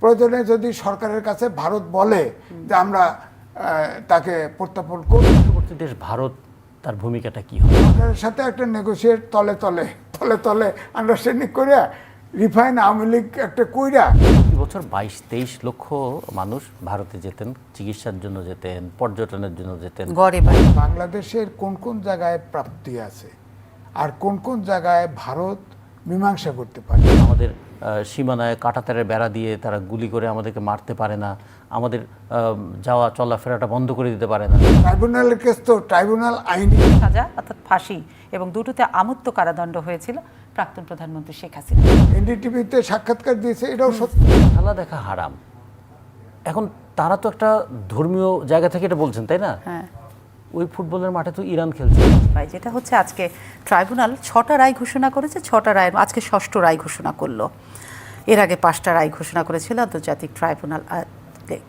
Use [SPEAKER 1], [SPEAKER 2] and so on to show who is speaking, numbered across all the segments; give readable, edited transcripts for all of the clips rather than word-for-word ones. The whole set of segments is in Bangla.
[SPEAKER 1] প্রয়োজনে যদি সরকারের কাছে ভারত বলে যে আমরা তাকে প্রত্যাপন করি।
[SPEAKER 2] পূর্ববর্তী দেশ ভারত তার ভূমিকাটা কি হবে?
[SPEAKER 1] সরকারের সাথে একটা নেগোসিয়েট তলে তলে আন্ডারস্ট্যান্ডিং করে রিফাইন আওয়ামী লীগ একটা কইরা।
[SPEAKER 2] প্রতি বছর 22-23 লক্ষ মানুষ ভারতে যেতেন, চিকিৎসার জন্য যেতেন, পর্যটনের জন্য যেতেন।
[SPEAKER 3] গড়ে
[SPEAKER 1] বাংলাদেশের কোন কোন জায়গায় প্রাপ্তি আছে আর কোন কোন জায়গায় ভারত মীমাংসা করতে পারে।
[SPEAKER 2] আমাদের সীমানায় কাঁটাতারের বেড়া দিয়ে তারা গুলি করে আমাদেরকে মারতে পারে না, আমাদের যাওয়া চলাফেরাটা বন্ধ করে দিতে পারে না।
[SPEAKER 1] ট্রাইব্যুনালের কেস তো ট্রাইব্যুনাল আইনি
[SPEAKER 3] সাজা অর্থাৎ ফাঁসি এবং দুটোতে আমূর্ত কারাদণ্ড হয়েছিল প্রাক্তন প্রধানমন্ত্রী শেখ হাসিনা।
[SPEAKER 1] এনডিটিভিতে সাক্ষাৎকার দিয়েছে, এটাও সত্য।
[SPEAKER 2] খেলা দেখা হারাম। এখন তারা তো একটা ধর্মীয় জায়গা থেকে এটা বলছেন, তাই না?
[SPEAKER 3] হ্যাঁ,
[SPEAKER 2] ওই ফুটবলের মাঠে তো ইরান খেলছে।
[SPEAKER 3] ভাই যেটা হচ্ছে আজকে ট্রাইব্যুনাল 6টা রায় ঘোষণা করেছে, 6টা রায়ের আজকে 6ষ্ঠ রায় ঘোষণা করলো। এর আগে 5টা রায় ঘোষণা করেছিল আন্তর্জাতিক ট্রাইব্যুনাল।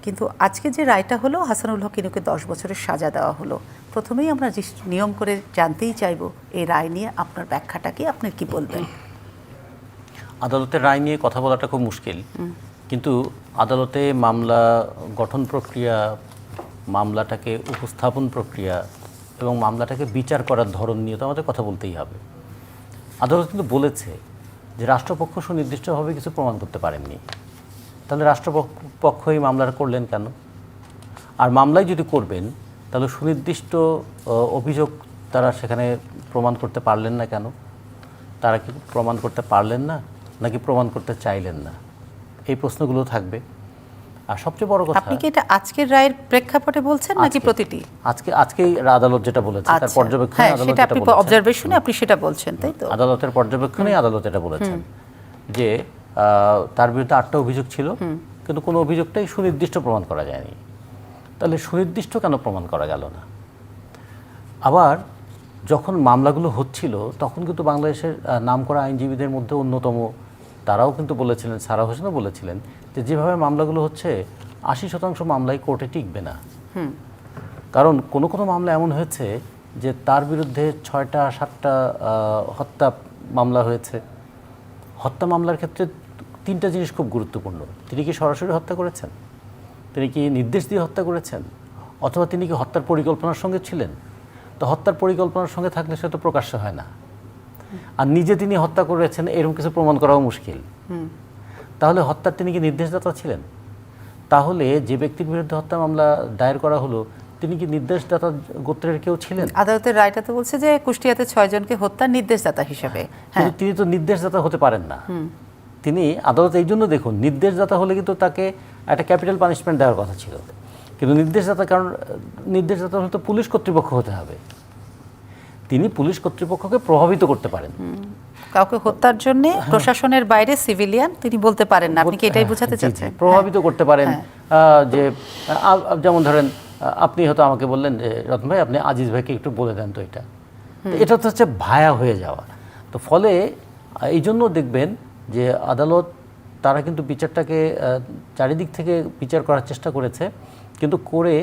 [SPEAKER 3] কিন্তু আজকে যে রায়টা হলো, হাসানুল হক ইনুকে 10 বছরের সাজা দেওয়া হলো। প্রথমেই আমরা নিয়ম করে জানতেই চাইবো এই রায় নিয়ে আপনার ব্যাখ্যাটা কি, আপনি কি বলবেন?
[SPEAKER 2] আদালতের রায় নিয়ে কথা বলাটা খুব মুশকিল, কিন্তু আদালতে মামলা গঠন প্রক্রিয়া, মামলাটাকে উপস্থাপন প্রক্রিয়া এবং মামলাটাকে বিচার করার ধরন নিয়ে তো আমাদের কথা বলতেই হবে। আদালত কিন্তু বলেছে যে রাষ্ট্রপক্ষ সুনির্দিষ্টভাবে কিছু প্রমাণ করতে পারেননি, তাহলে রাষ্ট্রপক্ষ এই মামলাটা করলেন কেন? আর মামলায় যদি করবেন তাহলে সুনির্দিষ্ট অভিযোগ তারা সেখানে প্রমাণ করতে পারলেন না কেন? তারা কি প্রমাণ করতে পারলেন না, নাকি প্রমাণ করতে চাইলেন না? এই প্রশ্নগুলো থাকবে। আর সবচেয়ে বড় কথা,
[SPEAKER 3] আপনি কি এটা আজকের রায়ের প্রেক্ষাপটে বলছেন নাকি প্রতিটি?
[SPEAKER 2] আজকেই আদালত যেটা বলেছে তার পর্যবেক্ষণে
[SPEAKER 3] হ্যাঁ,
[SPEAKER 2] আদালত
[SPEAKER 3] সেটা আপনি অবজারভেশনে আপনি সেটা বলছেন, তাই তো?
[SPEAKER 2] আদালতের পর্যবেক্ষণে আদালত এটা বলেছেন যে তার বিরুদ্ধে 8টা অভিযোগ ছিল, কিন্তু কোনো অভিযোগটাই সুনির্দিষ্ট প্রমাণ করা যায়নি। তাহলে সুনির্দিষ্ট কেন প্রমাণ করা গেল না? আবার যখন মামলাগুলো হচ্ছিল তখন কিন্তু বাংলাদেশের নামকরা আইনজীবীদের মধ্যে অন্যতম তারাও কিন্তু বলেছিলেন, সারা হোসেনও বলেছিলেন যে যেভাবে মামলাগুলো হচ্ছে 80% মামলাই কোর্টে টিকবে না। কারণ কোনো কোনো মামলা এমন হয়েছে যে তার বিরুদ্ধে 6টা 7টা হত্যা মামলা হয়েছে। হত্যা মামলার ক্ষেত্রে 3টা জিনিস খুব গুরুত্বপূর্ণ। তিনি কি সরাসরি হত্যা করেছেন, তিনি কি নির্দেশ দিয়ে হত্যা করেছেন, অথবা তিনি কি হত্যার পরিকল্পনার সঙ্গে ছিলেন? তো হত্যার পরিকল্পনার সঙ্গে থাকলে সে তো প্রকাশ্য হয় না। আর নিজে তিনি হত্যা করেছেন এরকম কিছু প্রমাণ করাও মুশকিল। তাহলে হত্যার তিনি কি নির্দেশদাতা ছিলেন? তাহলে যে ব্যক্তির বিরুদ্ধে হত্যা মামলা দায়ের করা হলো তিনি কি নির্দেশদাতা গোত্রের কেউ ছিলেন?
[SPEAKER 3] আদালতের রায়টা তো বলছে যে কুষ্টিয়াতে 6 জনকে হত্যার নির্দেশদাতা হিসেবে।
[SPEAKER 2] কিন্তু তিনি তো নির্দেশদাতা হতে পারেন না। তিনি আদালত এই জন্য দেখুন, নির্দেশদাতা হলে কিন্তু তাকে একটা ক্যাপিটাল পানিশমেন্ট দেওয়ার কথা ছিল, কিন্তু নির্দেশদাতা, কারণ নির্দেশদাতা হলে তো পুলিশ কর্তৃপক্ষ হতে হবে। তিনি পুলিশ কর্তৃপক্ষকে প্রভাবিত করতে পারেন।
[SPEAKER 3] কাউকে হত্যার জন্য প্রশাসনের বাইরে সিভিলিয়ান তিনি বলতে পারেন না। আপনি কি এটাই বোঝাতে চাচ্ছেন?
[SPEAKER 2] প্রভাবিত করতে পারেন। যে যেমন ধরেন আপনি হয়তো আমাকে বললেন যে রতন ভাই আপনি আজিজ ভাইকে একটু বলে দেন তো এটা তো হচ্ছে ভায়া হয়ে যাওয়া। তো ফলে এই জন্য দেখবেন যে আদালত তারা কিন্তু বিচারটাকে চারিদিক থেকে বিচার করার চেষ্টা করেছে, কিন্তু করে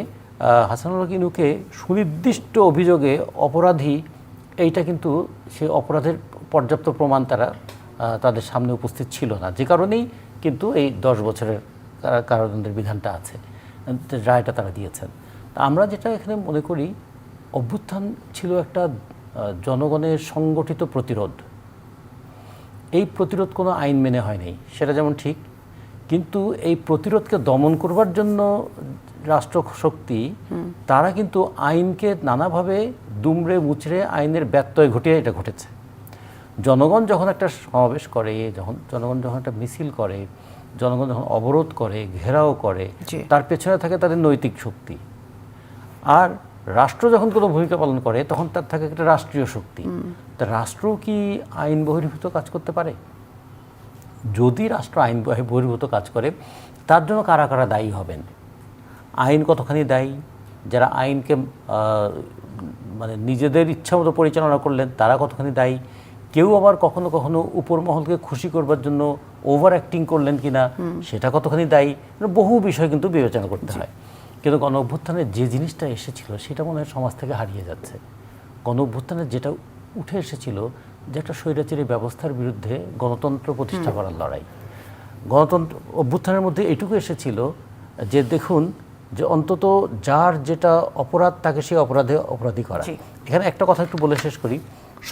[SPEAKER 2] হাসানুল হক ইনুকে সুনির্দিষ্ট অভিযোগে অপরাধী এইটা কিন্তু সে অপরাধের পর্যাপ্ত প্রমাণ তাদের সামনে উপস্থিত ছিল না, যে কারণেই কিন্তু এই 10 বছরের কারাদণ্ডের বিধানটা আছে, রায়টা তারা দিয়েছেন। তা আমরা যেটা এখানে মনে করি, অভ্যুত্থান ছিল একটা জনগণের সংগঠিত প্রতিরোধ। এই প্রতিরোধ কোনো আইন মেনে হয়নি, সেটা যেমন ঠিক, কিন্তু এই প্রতিরোধকে দমন করবার জন্য রাষ্ট্রশক্তি তারা কিন্তু আইনকে নানাভাবে দুমড়ে মুচড়ে আইনের ব্যত্যয় ঘটিয়ে এটা ঘটেছে। জনগণ যখন একটা সমাবেশ করে, জনগণ যখন একটা মিছিল করে, জনগণ যখন অবরোধ করে, ঘেরাও করে, তার পেছনে থাকে তাদের নৈতিক শক্তি। আর রাষ্ট্র যখন কোনো ভূমিকা পালন করে তখন তার থাকে একটা রাষ্ট্রীয় শক্তি। তা রাষ্ট্র কি আইন বহির্ভূত কাজ করতে পারে? যদি রাষ্ট্র আইন বহির্ভূত কাজ করে তার জন্য কারা কারা দায়ী হবেন? আইন কতখানি দায়ী? যারা আইনকে মানে নিজেদের ইচ্ছা মতো পরিচালনা করলেন তারা কতখানি দায়ী? কেউ আবার কখনো কখনো উপর মহলকে খুশি করবার জন্য ওভার অ্যাক্টিং করলেন কিনা সেটা কতখানি দায়ী? বহু বিষয় কিন্তু বিবেচনা করতে হয়। কিন্তু গণ অভ্যুত্থানের যে জিনিসটা এসেছিল সেটা মনে হয় সমাজ থেকে হারিয়ে যাচ্ছে। গণ অভ্যুত্থানের যেটা উঠে এসেছিল যে একটা স্বৈরাচারী ব্যবস্থার বিরুদ্ধে গণতন্ত্র প্রতিষ্ঠা করার লড়াই। গণতন্ত্র অভ্যুত্থানের মধ্যে এটুকু এসেছিল যে দেখুন যে অন্তত যার যেটা অপরাধ তাকে সেই অপরাধে অপরাধী করা।
[SPEAKER 3] জি।
[SPEAKER 2] এখানে একটা কথা একটু বলে শেষ করি,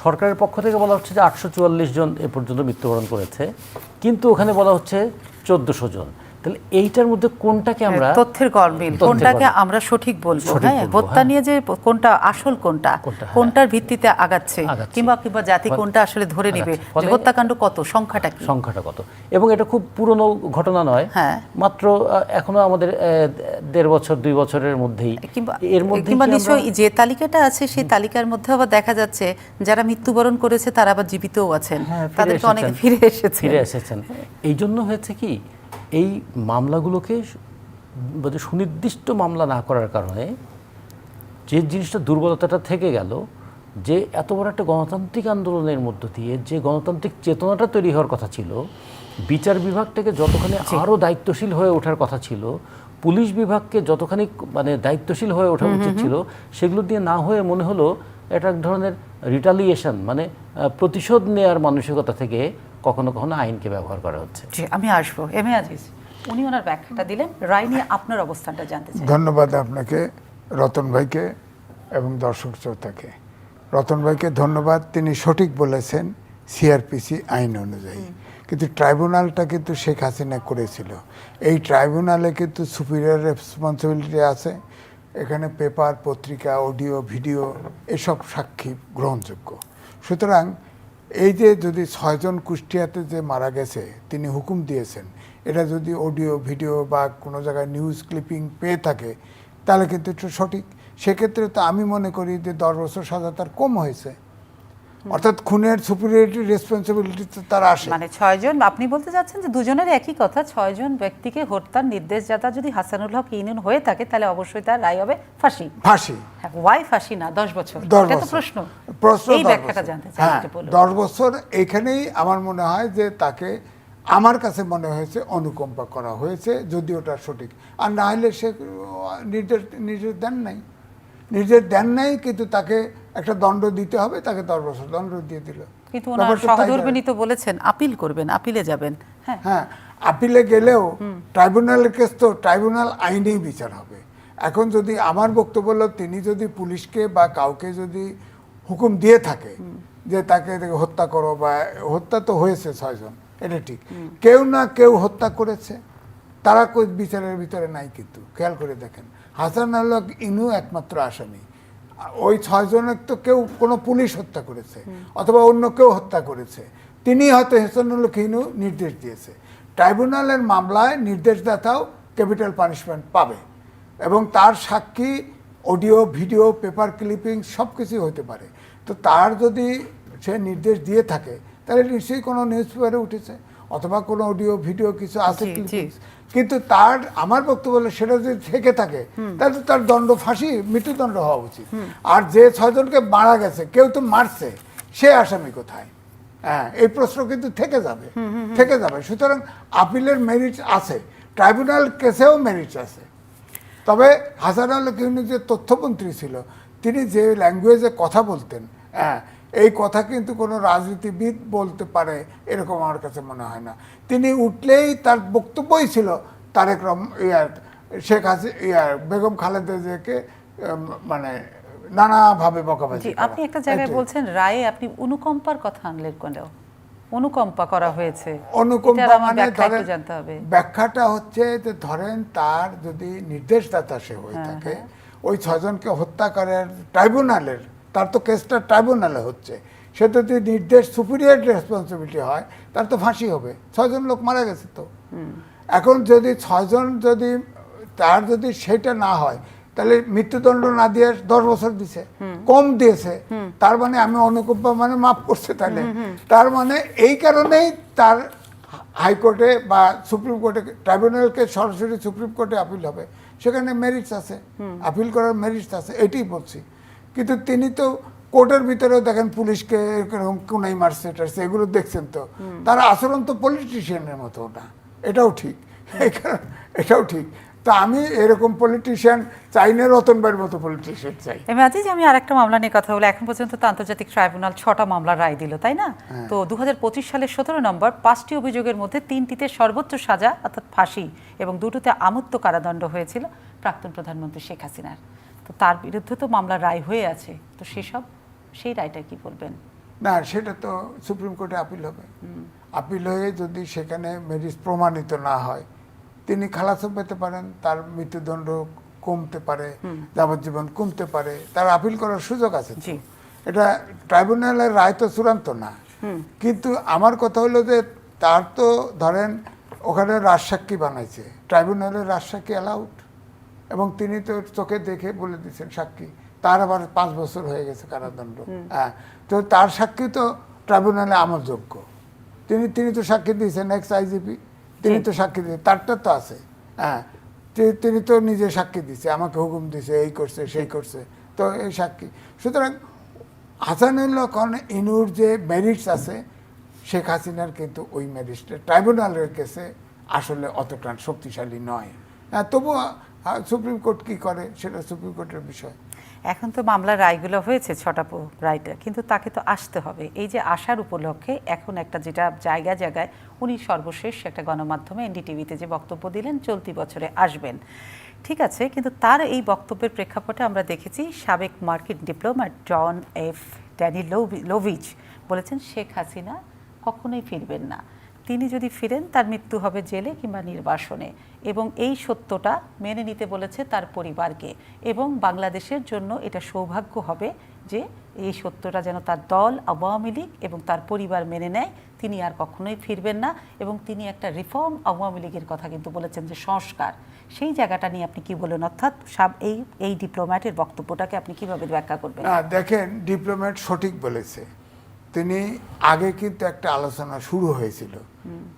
[SPEAKER 2] সরকারের পক্ষ থেকে বলা হচ্ছে যে 844 জন এ পর্যন্ত মৃত্যুবরণ করেছে, কিন্তু ওখানে বলা হচ্ছে 1400 জন। তাহলে এইটার মধ্যে কোনটাকে আমরা
[SPEAKER 3] তথ্যের গরমিল, কোনটাকে আমরা সঠিক বলবো? হ্যাঁ, হত্যা নিয়ে যে কোনটা আসল, কোনটার ভিত্তিতে আগাচ্ছে, কিংবা জাতি কোনটা আসলে ধরে নেবে যে হত্যাকাণ্ড কত, সংখ্যাটা
[SPEAKER 2] কত। এবং এটা খুব পুরনো ঘটনা নয়, মাত্র এখনো আমাদের 1.5 বছর 2 বছরের মধ্যেই,
[SPEAKER 3] কিংবা নিশ্চয়ই যে তালিকাটা আছে সেই তালিকার মধ্যে আবার দেখা যাচ্ছে যারা মৃত্যুবরণ করেছে তারা আবার জীবিতও আছেন, তাদেরকে অনেকে ফিরে এসেছেন।
[SPEAKER 2] এই জন্য হয়েছে কি, এই মামলাগুলোকে সুনির্দিষ্ট মামলা না করার কারণে যে জিনিসটা দুর্বলতাটা থেকে গেল, যে এত বড় একটা গণতান্ত্রিক আন্দোলনের মধ্য দিয়ে যে গণতান্ত্রিক চেতনাটা তৈরি হওয়ার কথা ছিল, বিচার বিভাগটাকে যতখানি আরও দায়িত্বশীল হয়ে ওঠার কথা ছিল, পুলিশ বিভাগকে যতখানি দায়িত্বশীল হয়ে ওঠা উচিত ছিল, সেগুলো দিয়ে না হয়ে মনে হলো এটা এক ধরনের রিটালিয়েশন, প্রতিশোধ নেওয়ার মানসিকতা থেকে কখনো কখনো আইনকে ব্যবহার করা হচ্ছে।
[SPEAKER 3] আমি আসবো এম এ আজিজ, উনি ওনার ব্যাখ্যাটা দিলেন, রায় নিয়ে আপনার অবস্থানটা জানতে চাই।
[SPEAKER 1] ধন্যবাদ আপনাকে, রতন ভাইকে এবং দর্শক শ্রোতাকে। রতন ভাইকে ধন্যবাদ, তিনি সঠিক বলেছেন সিআরপিসি আইন অনুযায়ী, কিন্তু ট্রাইব্যুনালটা কিন্তু শেখ হাসিনা করেছিল। এই ট্রাইব্যুনালে কিন্তু সুপিরিয়র রেসপন্সিবিলিটি আছে, এখানে পেপার, পত্রিকা, অডিও, ভিডিও এসব সাক্ষী গ্রহণযোগ্য। সুতরাং এই যে যদি 6 জন কুষ্টিয়াতে যে মারা গেছে তিনি হুকুম দিয়েছেন, এটা যদি অডিও, ভিডিও বা কোনো জায়গায় নিউজ ক্লিপিং পেয়ে থাকে তাহলে কিন্তু একটু সঠিক। সেক্ষেত্রে তো আমি মনে করি যে 10 বছর সাজা তার কম হয়েছে, অর্থাৎ খুনের সুপিরিয়রিটি রেসপন্সিবিলিটি তো তার আসে।
[SPEAKER 3] 6 জন, আপনি বলতে চাচ্ছেন যে দুজনের একই কথা, 6 জন ব্যক্তিকে হত্যার নির্দেশদাতা যদি হাসানুল হক ইউনিয়ন হয়ে থাকে তাহলে অবশ্যই তার রায় হবে ফাঁসি। ওয়াই ফাঁসি না 10 বছর? এটা তো প্রশ্ন এই ব্যাখ্যাটা জানতে চাই।
[SPEAKER 1] 10 বছর এইখানেই আমার মনে হয় যে তাকে, আমার কাছে মনে হয়েছে অনুকম্পা করা হয়েছে, যদি ওটা সঠিক। আর না হলে সে নির্দেশ দেন নাই, কিন্তু তাকে একটা দণ্ড দিতে হবে, তাকে 10 বছর দণ্ড দিয়ে দিল।
[SPEAKER 3] কিন্তু ওনার সহধর্মিণী তো বলেছেন আপিল করবেন, আপিলে যাবেন।
[SPEAKER 1] হ্যাঁ, আপিলে গেলেও ট্রাইব্যুনালের কেস তো ট্রাইব্যুনাল আইনেই বিচার হবে। এখন যদি আমার বক্তব্য হলো, তিনি যদি পুলিশকে বা কাউকে যদি হুকুম দিয়ে থাকে যে তাকে হত্যা করো, বা হত্যা তো হয়েছে 6 জন, এটা ঠিক, কেউ না কেউ হত্যা করেছে, তারা কই বিচারের ভিতরে নাই। কিন্তু খেয়াল করে দেখেন, হাসানুল হক ইনু একমাত্র আসামি, ওই 6 জনের তো কেউ কোনো পুলিশ হত্যা করেছে অথবা অন্য কেউ হত্যা করেছে, তিনি হয়তো হাসানুল হক ইনু নির্দেশ দিয়েছে। ট্রাইব্যুনালের মামলায় নির্দেশদাতাও ক্যাপিটাল পানিশমেন্ট পাবে, এবং তার সাক্ষী অডিও, ভিডিও, পেপার ক্লিপিং সব কিছুই হতে পারে। তো তার যদি সে নির্দেশ দিয়ে থাকে তাহলে নিশ্চয়ই কোনো নিউজ পেপারে উঠেছে, অথবা কোনো অডিও, ভিডিও কিছু আছে, কিন্তু তার, আমার বক্তব্য হলো সেটা যদি থেকে থাকে তাহলে তার দণ্ড ফাঁসি, মৃত্যুদণ্ড হওয়া উচিত। আর যে 6 জনকে মারা গেছে, কেউ তো মারছে, সে আসামি কোথায়? হ্যাঁ, এই প্রশ্ন কিন্তু থেকে যাবে। সুতরাং আপিলের মেরিট আছে, ট্রাইব্যুনাল কেসেও মেরিট আছে। তবে হাসানুল হক ইনু যে তথ্যমন্ত্রী ছিল, তিনি যে ল্যাঙ্গুয়েজে কথা বলতেন, এই কথা কিন্তু কোনো রাজনীতিবিদ বলতে পারে এরকম আমার কাছে মনে হয় না। তিনি উঠলেই তার বক্তব্যই ছিল তারেক শেখ হাসিনা, বেগম খালেদা জিয়াকে নানাভাবে বকাবাজি।
[SPEAKER 3] আপনি একটা জায়গায় বলছেন রায়ে আপনি অনুকম্পার কথা আনলেন, কেন অনুকম্পা করা হয়েছে?
[SPEAKER 1] অনুকম্পা মানে জানতে হবে। ব্যাখ্যাটা হচ্ছে যে ধরেন তার যদি নির্দেশদাতা সে হয়ে থাকে, ওই 6 জনকে হত্যা করার ট্রাইব্যুনালের, তার তো কেসটা ট্রাইব্যুনালে হচ্ছে, সে যদি নির্দেশ সুপিরিয়র রেসপন্সিবিলিটি হয় তার তো ফাঁসি হবে। 6 জন লোক মারা গেছে তো। এখন যদি 6 জন যদি তার যদি সেটা না হয়, তাহলে মৃত্যুদণ্ড না দিয়ে 10 বছর দিছে, কম দিয়েছে, তার মানে আমি অনুকম্পা মাফ করছে। তাহলে তার মানে এই কারণেই তার হাইকোর্টে বা সুপ্রিম কোর্টে, ট্রাইব্যুনালকে সরাসরি সুপ্রিম কোর্টে আপিল হবে, সেখানে মেরিটস আছে, আপিল করার মেরিটস আছে, এটাই বলছি। কিন্তু তিনি তো কোর্টের ভিতরেও দেখেন পুলিশকে এরকম কোনাই মারছে টারছে, এগুলো দেখছেন তো, তার আচরণ তো পলিটিশিয়ানের মতো না, এটাও ঠিক। তা আমি এরকম পলিটিশিয়ান চাই না, রতন ভাইয়ের মতো পলিটিশিয়ান চাই।
[SPEAKER 3] আজিজ, আমি আরেকটা মামলা নিয়ে কথা বলি। এখন পর্যন্ত তো আন্তর্জাতিক ট্রাইব্যুনাল 6টা মামলার রায় দিল, তাই না? তো 2025 সালের 17 নম্বর 5টি অভিযোগের মধ্যে 3টিতে সর্বোচ্চ সাজা অর্থাৎ ফাঁসি এবং 2টোতে আমৃত্যু কারাদণ্ড হয়েছিল প্রাক্তন প্রধানমন্ত্রী শেখ হাসিনার। তো তার বিরুদ্ধে তো মামলার রায় হয়ে আছে, তো সেই রায়টা কি বলবেন?
[SPEAKER 1] না, সেটা তো সুপ্রিম কোর্টে আপিল হবে। আপিল হয়ে যদি সেখানে মেরিট প্রমাণিত না হয়, তিনি খালাসও পেতে পারেন, তার মৃত্যুদণ্ড কমতে পারে, যাবজ্জীবন কমতে পারে, তার আপিল করার সুযোগ আছে। এটা ট্রাইব্যুনালের রায় তো চূড়ান্ত না। কিন্তু আমার কথা হলো যে তার তো ধরেন ওখানে রাজসাক্ষী বানাইছে, ট্রাইব্যুনালের রাজসাক্ষী অ্যালাউড, এবং তিনি তো চোখে দেখে বলে দিচ্ছেন সাক্ষী, তার আবার 5 বছর হয়ে গেছে কারাদণ্ড। হ্যাঁ, তো তার সাক্ষী তো ট্রাইব্যুনালে আমলযোগ্য। তিনি তো সাক্ষী দিয়েছেন, এক্স আইজিপি, তিনি তো সাক্ষী দিয়েছেন, তারটা তো আছে। হ্যাঁ, তিনি তো নিজে সাক্ষী দিচ্ছে, আমাকে হুকুম দিছে, এই করছে সেই করছে, তো এই সাক্ষী। সুতরাং হাসানুল্লাহ খান ইনুর যে মেরিটস আছে, শেখ হাসিনার কিন্তু ওই মেরিটসটা ট্রাইব্যুনালের কেসে আসলে অতটা শক্তিশালী নয়। হ্যাঁ, তবুও সুপ্রিম কোর্ট কি করে সেটা সুপ্রিম কোর্টের বিষয়।
[SPEAKER 3] এখন তো মামলার রায়গুলো হয়েছে 6টা রায়টা, কিন্তু তাকে তো আসতে হবে। এই যে আসার উপলক্ষে এখন একটা যেটা জায়গায় উনি সর্বশেষ একটা গণমাধ্যমে এনডিটিভিতে যে বক্তব্য দিলেন, চলতি বছরে আসবেন, ঠিক আছে, কিন্তু তার এই বক্তব্যের প্রেক্ষাপটে আমরা দেখেছি সাবেক মার্কিন ডিপ্লোম্যাট জন এফ ড্যানিলোভিচ বলেছেন শেখ হাসিনা কখনোই ফিরবেন না। তিনি যদি ফিরেন তার মৃত্যু হবে জেলে কিংবা নির্বাসনে, এবং এই সত্যটা মেনে নিতে বলেছে তার পরিবারকে, এবং বাংলাদেশের জন্য এটা সৌভাগ্য হবে যে এই সত্যটা যেন তার দল আওয়ামী লীগ এবং তার পরিবার মেনে নেয়, তিনি আর কখনোই ফিরবেন না। এবং তিনি একটা রিফর্ম আওয়ামী লীগের কথা কিন্তু বলেছেন, যে সংস্কার, সেই জায়গাটা নিয়ে আপনি কি বলেন? অর্থাৎ এই ডিপ্লোম্যাটের বক্তব্যটাকে আপনি কিভাবে ব্যাখ্যা করবেন?
[SPEAKER 1] দেখেন, ডিপ্লোম্যাট সঠিক বলেছে। তিনি আগে কিন্তু একটা আলোচনা শুরু হয়েছিল,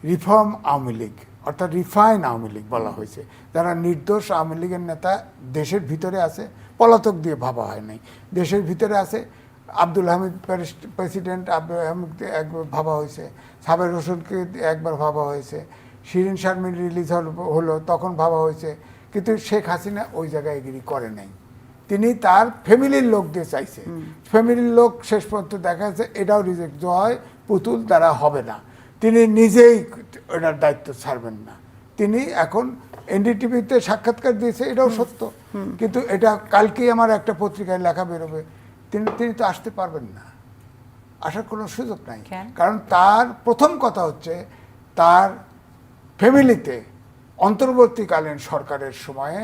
[SPEAKER 1] রিফর্ম আওয়ামী লীগ অর্থাৎ রিফাইন আওয়ামী লীগ বলা হয়েছে, যারা নির্দোষ আওয়ামী লীগের নেতা দেশের ভিতরে আছে, পলাতক দিয়ে ভাবা হয় নাই, দেশের ভিতরে আছে। আব্দুল হামিদ প্রেসিডেন্ট আব্দুল হামিদকে একবার ভাবা হয়েছে, সাবের হোসেনকে একবার ভাবা হয়েছে, শিরিন শারমিন রিলিজ হলো তখন ভাবা হয়েছে, কিন্তু শেখ হাসিনা ওই জায়গায় এগিরি করে নাই। তিনি তার ফ্যামিলির লোক দিয়ে চাইছে, ফ্যামিলির লোক শেষ পর্যন্ত দেখা যাচ্ছে এটাও রিজেক্ট, জয় পুতুল দ্বারা হবে না, তিনি নিজেই ওনার দায়িত্ব ছাড়বেন না। তিনি এখন এনডিটিভিতে সাক্ষাৎকার দিয়েছে, এটাও সত্য, কিন্তু এটা কালকেই আমার একটা পত্রিকায় লেখা বেরোবে, তিনি তো আসতে পারবেন না, আসার কোনো সুযোগ নাই। কারণ তার প্রথম কথা হচ্ছে তার ফ্যামিলিতে অন্তর্বর্তীকালীন সরকারের সময়ে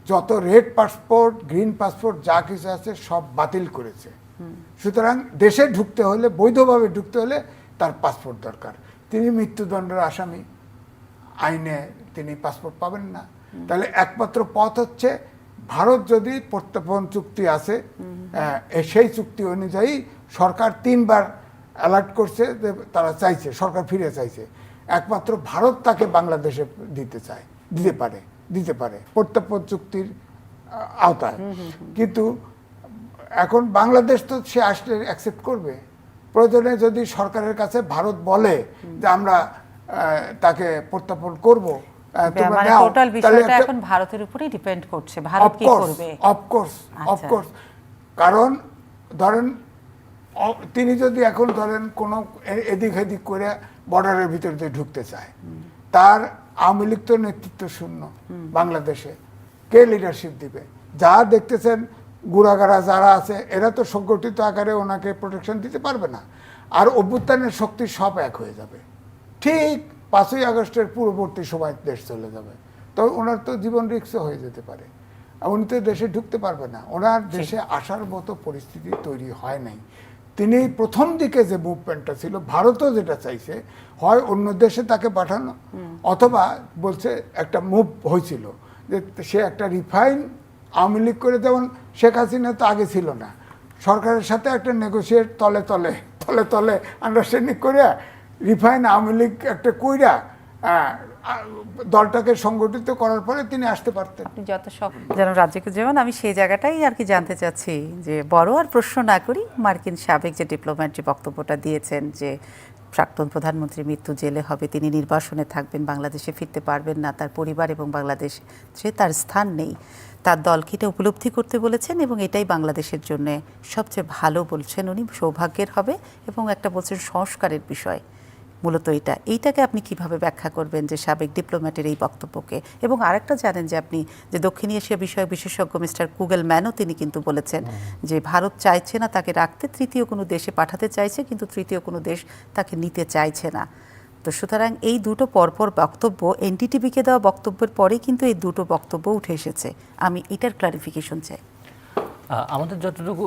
[SPEAKER 1] যত রেড পাসপোর্ট, গ্রিন পাসপোর্ট যা কিছু আছে সব বাতিল করেছে। সুতরাং দেশে ঢুকতে হলে, বৈধভাবে ঢুকতে হলে তার পাসপোর্ট দরকার। তিনি মৃত্যুদণ্ডের আসামি, আইনে তিনি পাসপোর্ট পাবেন না। তাহলে একমাত্র পথ হচ্ছে ভারত যদি প্রত্যর্পণ চুক্তি আছে, সেই চুক্তি অনুযায়ী সরকার 3বার অ্যালার্ট করছে যে তারা চাইছে, সরকার ফিরে চাইছে, একমাত্র ভারত তাকে বাংলাদেশে দিতে পারে প্রত্যর্পণ চুক্তির আওতায়। কিন্তু এখন বাংলাদেশ তো সে আসলে অ্যাকসেপ্ট করবে। প্রয়োজনে যদি সরকারের কাছে ভারত বলে যে আমরা তাকে প্রত্যর্পণ করব,
[SPEAKER 3] টোটাল বিষয়টা এখন ভারতের উপরেই ডিপেন্ড করছে, ভারত কি করবে।
[SPEAKER 1] অফকোর্স, কারণ ধরেন তিনি যদি এখন ধরেন কোনো এদিক এদিক করে বর্ডারের ভিতর দিয়ে ঢুকতে চায়, তার আওয়ামী লীগ তো নেতৃত্ব শূন্য বাংলাদেশে, কে লিডারশিপ দিবে? যা দেখতেছেন গুড়াগাড়া যারা আছে এরা তো সংগঠিত আকারে ওনাকে প্রোটেকশন দিতে পারবে না, আর অভ্যুত্থানের শক্তি সব এক হয়ে যাবে। ঠিক 5ই আগস্টের পূর্ববর্তী সময় দেশ চলে যাবে, তো ওনার তো জীবন রিস্কও হয়ে যেতে পারে, উনি তো দেশে ঢুকতে পারবে না, ওনার দেশে আসার মতো পরিস্থিতি তৈরি হয় নাই। তিনি প্রথম দিকে যে মুভমেন্টটা ছিল, ভারতও যেটা চাইছে, হয় অন্য দেশে তাকে পাঠানো, অথবা বলছে একটা মুভ হয়েছিল যে সে একটা রিফাইন আওয়ামী লীগ করে, যেমন শেখ হাসিনা তো আগে ছিল না, সরকারের সাথে একটা নেগোসিয়েট তলে তলে আন্ডারস্ট্যান্ডিং করে রিফাইন আওয়ামী লীগ একটা কইরা দলটাকে সংগঠিত করার পরে তিনি আসতে পারতেন।
[SPEAKER 3] যত সব যেন রাজ্যকে, যেমন আমি সেই জায়গাটাই আর কি জানতে চাচ্ছি, যে বড় আর প্রশ্ন না করি, মার্কিন সাবেক যে ডিপ্লোম্যাট যে বক্তব্যটা দিয়েছেন, যে প্রাক্তন প্রধানমন্ত্রীর মৃত্যু, জেলে হবে, তিনি নির্বাসনে থাকবেন, বাংলাদেশে ফিরতে পারবেন না, তার পরিবার এবং বাংলাদেশে তার স্থান নেই, তার দলকে এটা উপলব্ধি করতে বলেছেন এবং এটাই বাংলাদেশের জন্য সবচেয়ে ভালো বলছেন উনি, সৌভাগ্যের হবে এবং একটা বলছেন সংস্কারের বিষয়। মূলত এইটাকে আপনি কিভাবে ব্যাখ্যা করবেন যে সাবেক ডিপ্লোম্যাটের এই বক্তব্যকে? এবং আরেকটা জানেন যে আপনি যে দক্ষিণ এশিয়া বিষয়ক বিশেষজ্ঞ মিস্টার কুগেলম্যানও তিনি কিন্তু বলেছেন যে ভারত চাইছে না তাকে রাখতে, তৃতীয় কোনো দেশে পাঠাতে চাইছে, কিন্তু তৃতীয় কোনো দেশ তাকে নিতে চাইছে না। তো সুতরাং এই দুটো পরপর বক্তব্য, এনডিটিভিকে দেওয়া বক্তব্যের পরেই কিন্তু এই দুটো বক্তব্য উঠে এসেছে। আমি এটার ক্লারিফিকেশন চাই।
[SPEAKER 2] আমাদের যতটুকু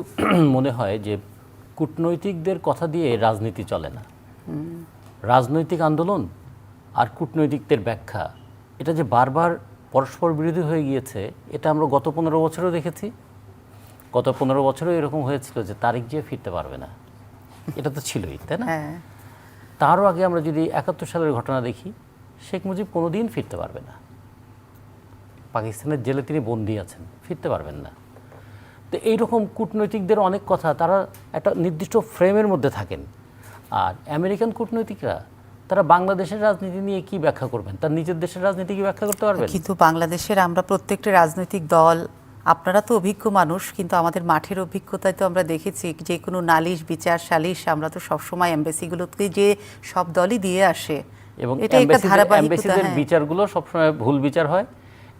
[SPEAKER 2] মনে হয় যে কূটনৈতিকদের কথা দিয়ে রাজনীতি চলে না। রাজনৈতিক আন্দোলন আর কূটনৈতিকদের ব্যাখ্যা, এটা যে বারবার পরস্পর বিরোধী হয়ে গিয়েছে, এটা আমরা গত 15 বছরেও দেখেছি। গত 15 বছরেও এরকম হয়েছিল যে তারিখ যে ফিরতে পারবে না, এটা তো ছিলই, তাই না? তারও আগে আমরা যদি 71 সালের ঘটনা দেখি, শেখ মুজিব কোনোদিন ফিরতে পারবে না, পাকিস্তানের জেলে তিনি বন্দী আছেন, ফিরতে পারবেন না। তো এইরকম কূটনৈতিকদের অনেক কথা, তারা একটা নির্দিষ্ট ফ্রেমের মধ্যে থাকেন। আর আমেরিকান কূটনৈতিকরা তারা বাংলাদেশের রাজনীতি নিয়ে কি ব্যাখ্যা করবেন? তার নিজের দেশের রাজনীতি কি ব্যাখ্যা করতে পারবেন?
[SPEAKER 3] কিন্তু বাংলাদেশের আমরা প্রত্যেকটা রাজনৈতিক দল, আপনারা তো অভিজ্ঞ মানুষ, কিন্তু আমাদের মাঠের অভিজ্ঞতায় তো আমরা দেখেছি যে কোনো নালিশ, বিচার, সালিশ আমরা তো সবসময় এমবেসিগুলোতে যে সব দলই দিয়ে আসে,
[SPEAKER 2] এবং
[SPEAKER 3] এটা একটা ধারাবাহিকতা।
[SPEAKER 2] এমবেসিদের বিচারগুলো সবসময় ভুল বিচার হয়,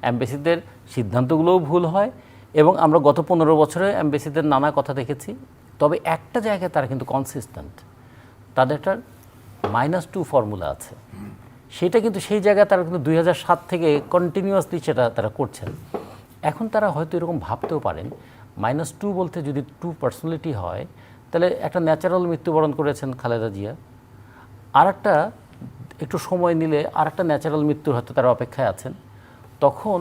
[SPEAKER 2] এমবেসিদের সিদ্ধান্তগুলোও ভুল হয়, এবং আমরা গত 15 বছরে এমবেসিদের নানা কথা দেখেছি। তবে একটা জায়গায় তারা কিন্তু কনসিস্টেন্ট, তাদের একটা -2 ফর্মুলা আছে, সেটা কিন্তু সেই জায়গায় তারা কিন্তু 2007 থেকে কন্টিনিউয়াসলি সেটা তারা করছেন। এখন তারা হয়তো এরকম ভাবতেও পারেন, -2 বলতে যদি 2 পার্সোনালিটি হয়, তাহলে একটা ন্যাচারাল মৃত্যুবরণ করেছেন খালেদা জিয়া, আর একটা একটু সময় নিলে আর একটা ন্যাচারাল মৃত্যুর হয়তো তারা অপেক্ষায় আছেন। তখন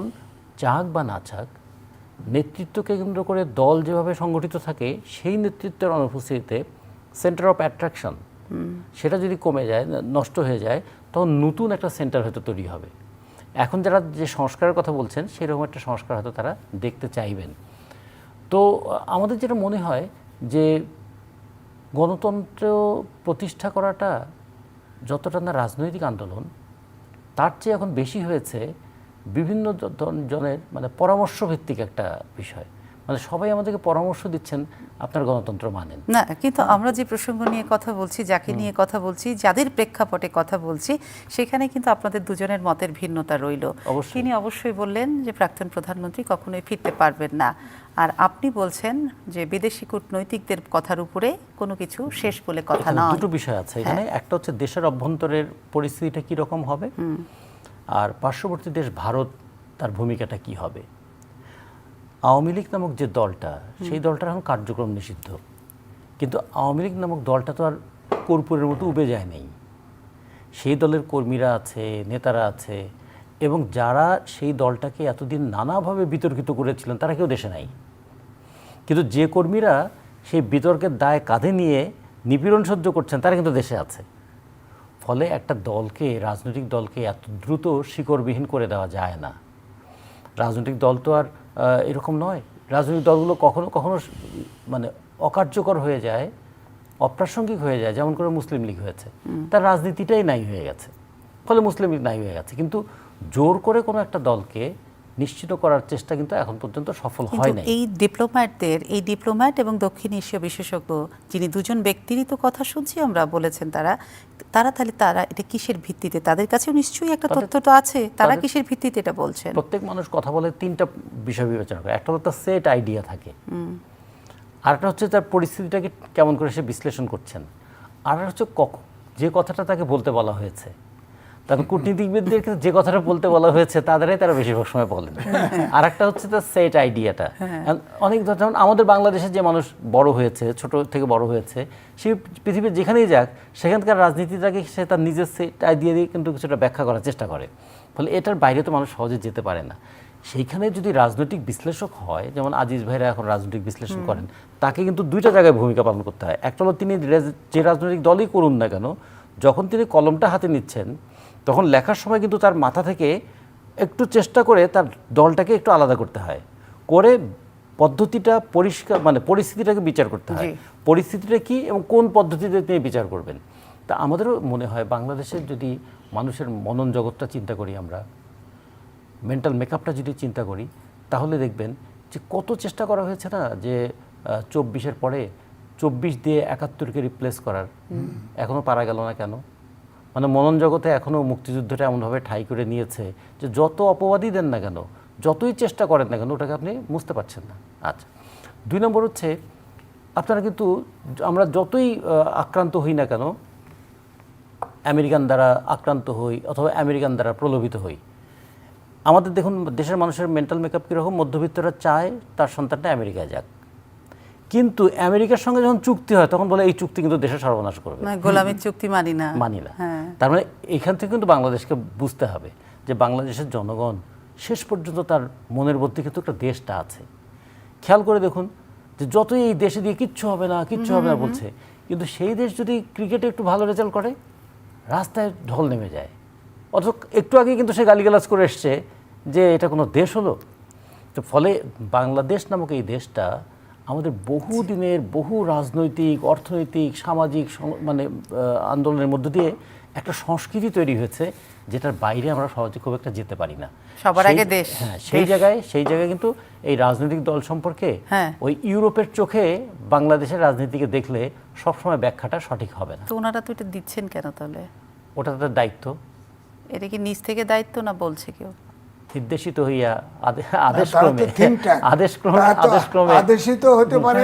[SPEAKER 2] চাক বা না চাক, নেতৃত্বকে কেন্দ্র করে দল যেভাবে সংগঠিত থাকে, সেই নেতৃত্বের অনুপস্থিতিতে সেন্টার অফ অ্যাট্রাকশন সেটা যদি কমে যায়, নষ্ট হয়ে যায়, তখন নতুন একটা সেন্টার হয়তো তৈরি হবে। এখন যারা যে সংস্কারের কথা বলছেন, সেরকম একটা সংস্কার হয়তো তারা দেখতে চাইবেন। তো আমাদের যেটা মনে হয় যে গণতন্ত্র প্রতিষ্ঠা করাটা যতটা না রাজনৈতিক আন্দোলন, তার চেয়ে এখন বেশি হয়েছে বিভিন্ন জনের মানে পরামর্শ ভিত্তিক একটা বিষয়। মানে সবাই আমাদেরকে পরামর্শ দিচ্ছেন, আপনার গণতন্ত্র মানেন
[SPEAKER 3] না। কিন্তু আমরা যে প্রসঙ্গ নিয়ে কথা বলছি, যাকে নিয়ে কথা বলছি, যাদের প্রেক্ষাপটে কথা বলছি, সেখানে কিন্তু আপনাদের দুজনের মতের ভিন্নতা রইল। তিনি অবশ্যই বললেন যে প্রাক্তন প্রধানমন্ত্রী কখনোই ফিরতে পারবেন না, আর আপনি বলছেন যে বিদেশি কূটনৈতিকদের কথার উপরে কোনো কিছু শেষ বলে কথা নয়।
[SPEAKER 2] দুটো বিষয় আছে এখানে, একটা হচ্ছে দেশের অভ্যন্তরের পরিস্থিতিটা কীরকম হবে, আর পার্শ্ববর্তী দেশ ভারত, তার ভূমিকাটা কি হবে। আওয়ামী লীগ নামক যে দলটা, সেই দলটার এখন কার্যক্রম নিষিদ্ধ, কিন্তু আওয়ামী লীগ নামক দলটা তো আর কর্পূরের মতো উবে যায় নেই। সেই দলের কর্মীরা আছে, নেতারা আছে, এবং যারা সেই দলটাকে এতদিন নানাভাবে বিতর্কিত করেছিলেন, তারা কেউ দেশে নাই। কিন্তু যে কর্মীরা সেই বিতর্কের দায় কাঁধে নিয়ে নিপীড়ন সহ্য করছেন, তারা কিন্তু দেশে আছে। ফলে একটা দলকে, রাজনৈতিক দলকে এত দ্রুত শিকড়বিহীন করে দেওয়া যায় না। রাজনৈতিক দল তো আর এরকম নয়। রাজনৈতিক দলগুলো কখনো কখনো মানে অকার্যকর হয়ে যায়, অপ্রাসঙ্গিক হয়ে যায়, যেমন করে মুসলিম লীগ হয়েছে, তার রাজনীতিটাই নাই হয়ে গেছে, ফলে মুসলিম লীগ নাই হয়ে গেছে। কিন্তু জোর করে কোনো একটা দলকে নিশ্চিত করার চেষ্টা কিন্তু এখন পর্যন্ত সফল হয় নাই।
[SPEAKER 3] এই ডিপ্লোম্যাট এবং দক্ষিণ এশীয় বিশেষজ্ঞ, যিনি দুজন ব্যক্তিরই তো কথা শুনছি আমরা, বলেছেন তারা এটা কিসের ভিত্তিতে, তাদের কাছেও নিশ্চয়ই একটা তথ্য তো আছে, তারা কিসের ভিত্তিতে এটা বলছেন?
[SPEAKER 2] প্রত্যেক মানুষ কথা বলে তিনটা বিষয় বিবেচনা করে। একটা হচ্ছে সেট আইডিয়া থাকে, আরেকটা হচ্ছে তার পরিস্থিতিটাকে কেমন করে সে বিশ্লেষণ করছেন, আর হচ্ছে যে কথাটা তাকে বলতে বলা হয়েছে। তখন কূটনীতিবিদদের যে কথাটা বলতে বলা হয়েছে তাদেরই তারা বেশিরভাগ সময় বলেন। আর একটা হচ্ছে তার সেট আইডিয়াটা। অনেক যেমন আমাদের বাংলাদেশে যে মানুষ বড় হয়েছে, ছোট থেকে বড় হয়েছে, সে পৃথিবীর যেখানেই যাক, সেখানকার রাজনীতিটাকে সে তার নিজের সেট আইডিয়া দিয়ে কিন্তু কিছুটা ব্যাখ্যা করার চেষ্টা করে। ফলে এটার বাইরে তো মানুষ সহজে যেতে পারে না। সেইখানে যদি রাজনৈতিক বিশ্লেষক হয়, যেমন আজিজ ভাইরা এখন রাজনৈতিক বিশ্লেষণ করেন, তাকে কিন্তু দুইটা জায়গায় ভূমিকা পালন করতে হয়। একটা হলো তিনি যে রাজনৈতিক দলই করুন না কেন, যখন তিনি কলমটা হাতে নিচ্ছেন, তখন লেখার সময় কিন্তু তার মাথা থেকে একটু চেষ্টা করে তার দলটাকে একটু আলাদা করতে হয়, করে পদ্ধতিটা পরিষ্কার, মানে পরিস্থিতিটাকে বিচার করতে হয়, পরিস্থিতিটা কি এবং কোন পদ্ধতিতে তিনি বিচার করবেন। তা আমাদেরও মনে হয় বাংলাদেশের যদি মানুষের মনন জগৎটা চিন্তা করি, আমরা মেন্টাল মেকআপটা যদি চিন্তা করি, তাহলে দেখবেন যে কত চেষ্টা করা হয়েছে না যে 24-এর পরে 24 দিয়ে 71-কে রিপ্লেস করার, এখনও পারা গেল না কেন? মানে মনন জগতে এখনও মুক্তিযুদ্ধটা এমনভাবে ঠাঁই করে নিয়েছে যে যত অপবাদই দেন না কেন, যতই চেষ্টা করেন না কেন, ওটাকে আপনি বুঝতে পারছেন না। আচ্ছা, 2 নম্বর হচ্ছে আপনারা কিন্তু, আমরা যতই আক্রান্ত হই না কেন, আমেরিকান দ্বারা আক্রান্ত হই অথবা আমেরিকান দ্বারা প্রলোভিত হই, আমাদের দেখুন দেশের মানুষের মেন্টাল মেকআপ কীরকম, মধ্যবিত্তরা চায় তার সন্তানটা আমেরিকায় যাক, কিন্তু আমেরিকার সঙ্গে যখন চুক্তি হয় তখন বলে এই চুক্তি কিন্তু দেশের সর্বনাশ করবে,
[SPEAKER 3] গোলামীর চুক্তি মানি না।
[SPEAKER 2] তার মানে এখান থেকে কিন্তু বাংলাদেশকে বুঝতে হবে যে বাংলাদেশের জনগণ শেষ পর্যন্ত তার মনের মধ্যে কিন্তু একটা দেশটা আছে। খেয়াল করে দেখুন যে যতই এই দেশে দিয়ে কিচ্ছু হবে না কিচ্ছু হবে না বলছে, কিন্তু সেই দেশ যদি ক্রিকেটে একটু ভালো রেজাল্ট করে রাস্তায় ঢল নেমে যায়। অথচ একটু আগে কিন্তু সে গালিগালাজ করে এসছে যে এটা কোনো দেশ হলো। তো ফলে বাংলাদেশ নামক এই দেশটা আমাদের বহু দিনের বহু রাজনৈতিক, অর্থনৈতিক, সামাজিক মানে আন্দোলনের মধ্য দিয়ে একটা সংস্কৃতি তৈরি হয়েছে, যেটার বাইরে আমরা সহজে খুব একটা যেতে পারি না।
[SPEAKER 3] সবার আগে দেশ।
[SPEAKER 2] হ্যাঁ, সেই জায়গায় কিন্তু এই রাজনৈতিক দল সম্পর্কে ওই ইউরোপের চোখে বাংলাদেশের রাজনীতিকে দেখলে সবসময় ব্যাখ্যাটা সঠিক হবে না।
[SPEAKER 3] তো ওনারা তো এটা দিচ্ছেন কেন তাহলে?
[SPEAKER 2] ওটা তাদের দায়িত্ব।
[SPEAKER 3] এটা কি নিজ থেকে দায়িত্ব না বলছে কেউ?
[SPEAKER 2] নির্দেশিত হইয়া
[SPEAKER 1] আদেশিত হতে পারে,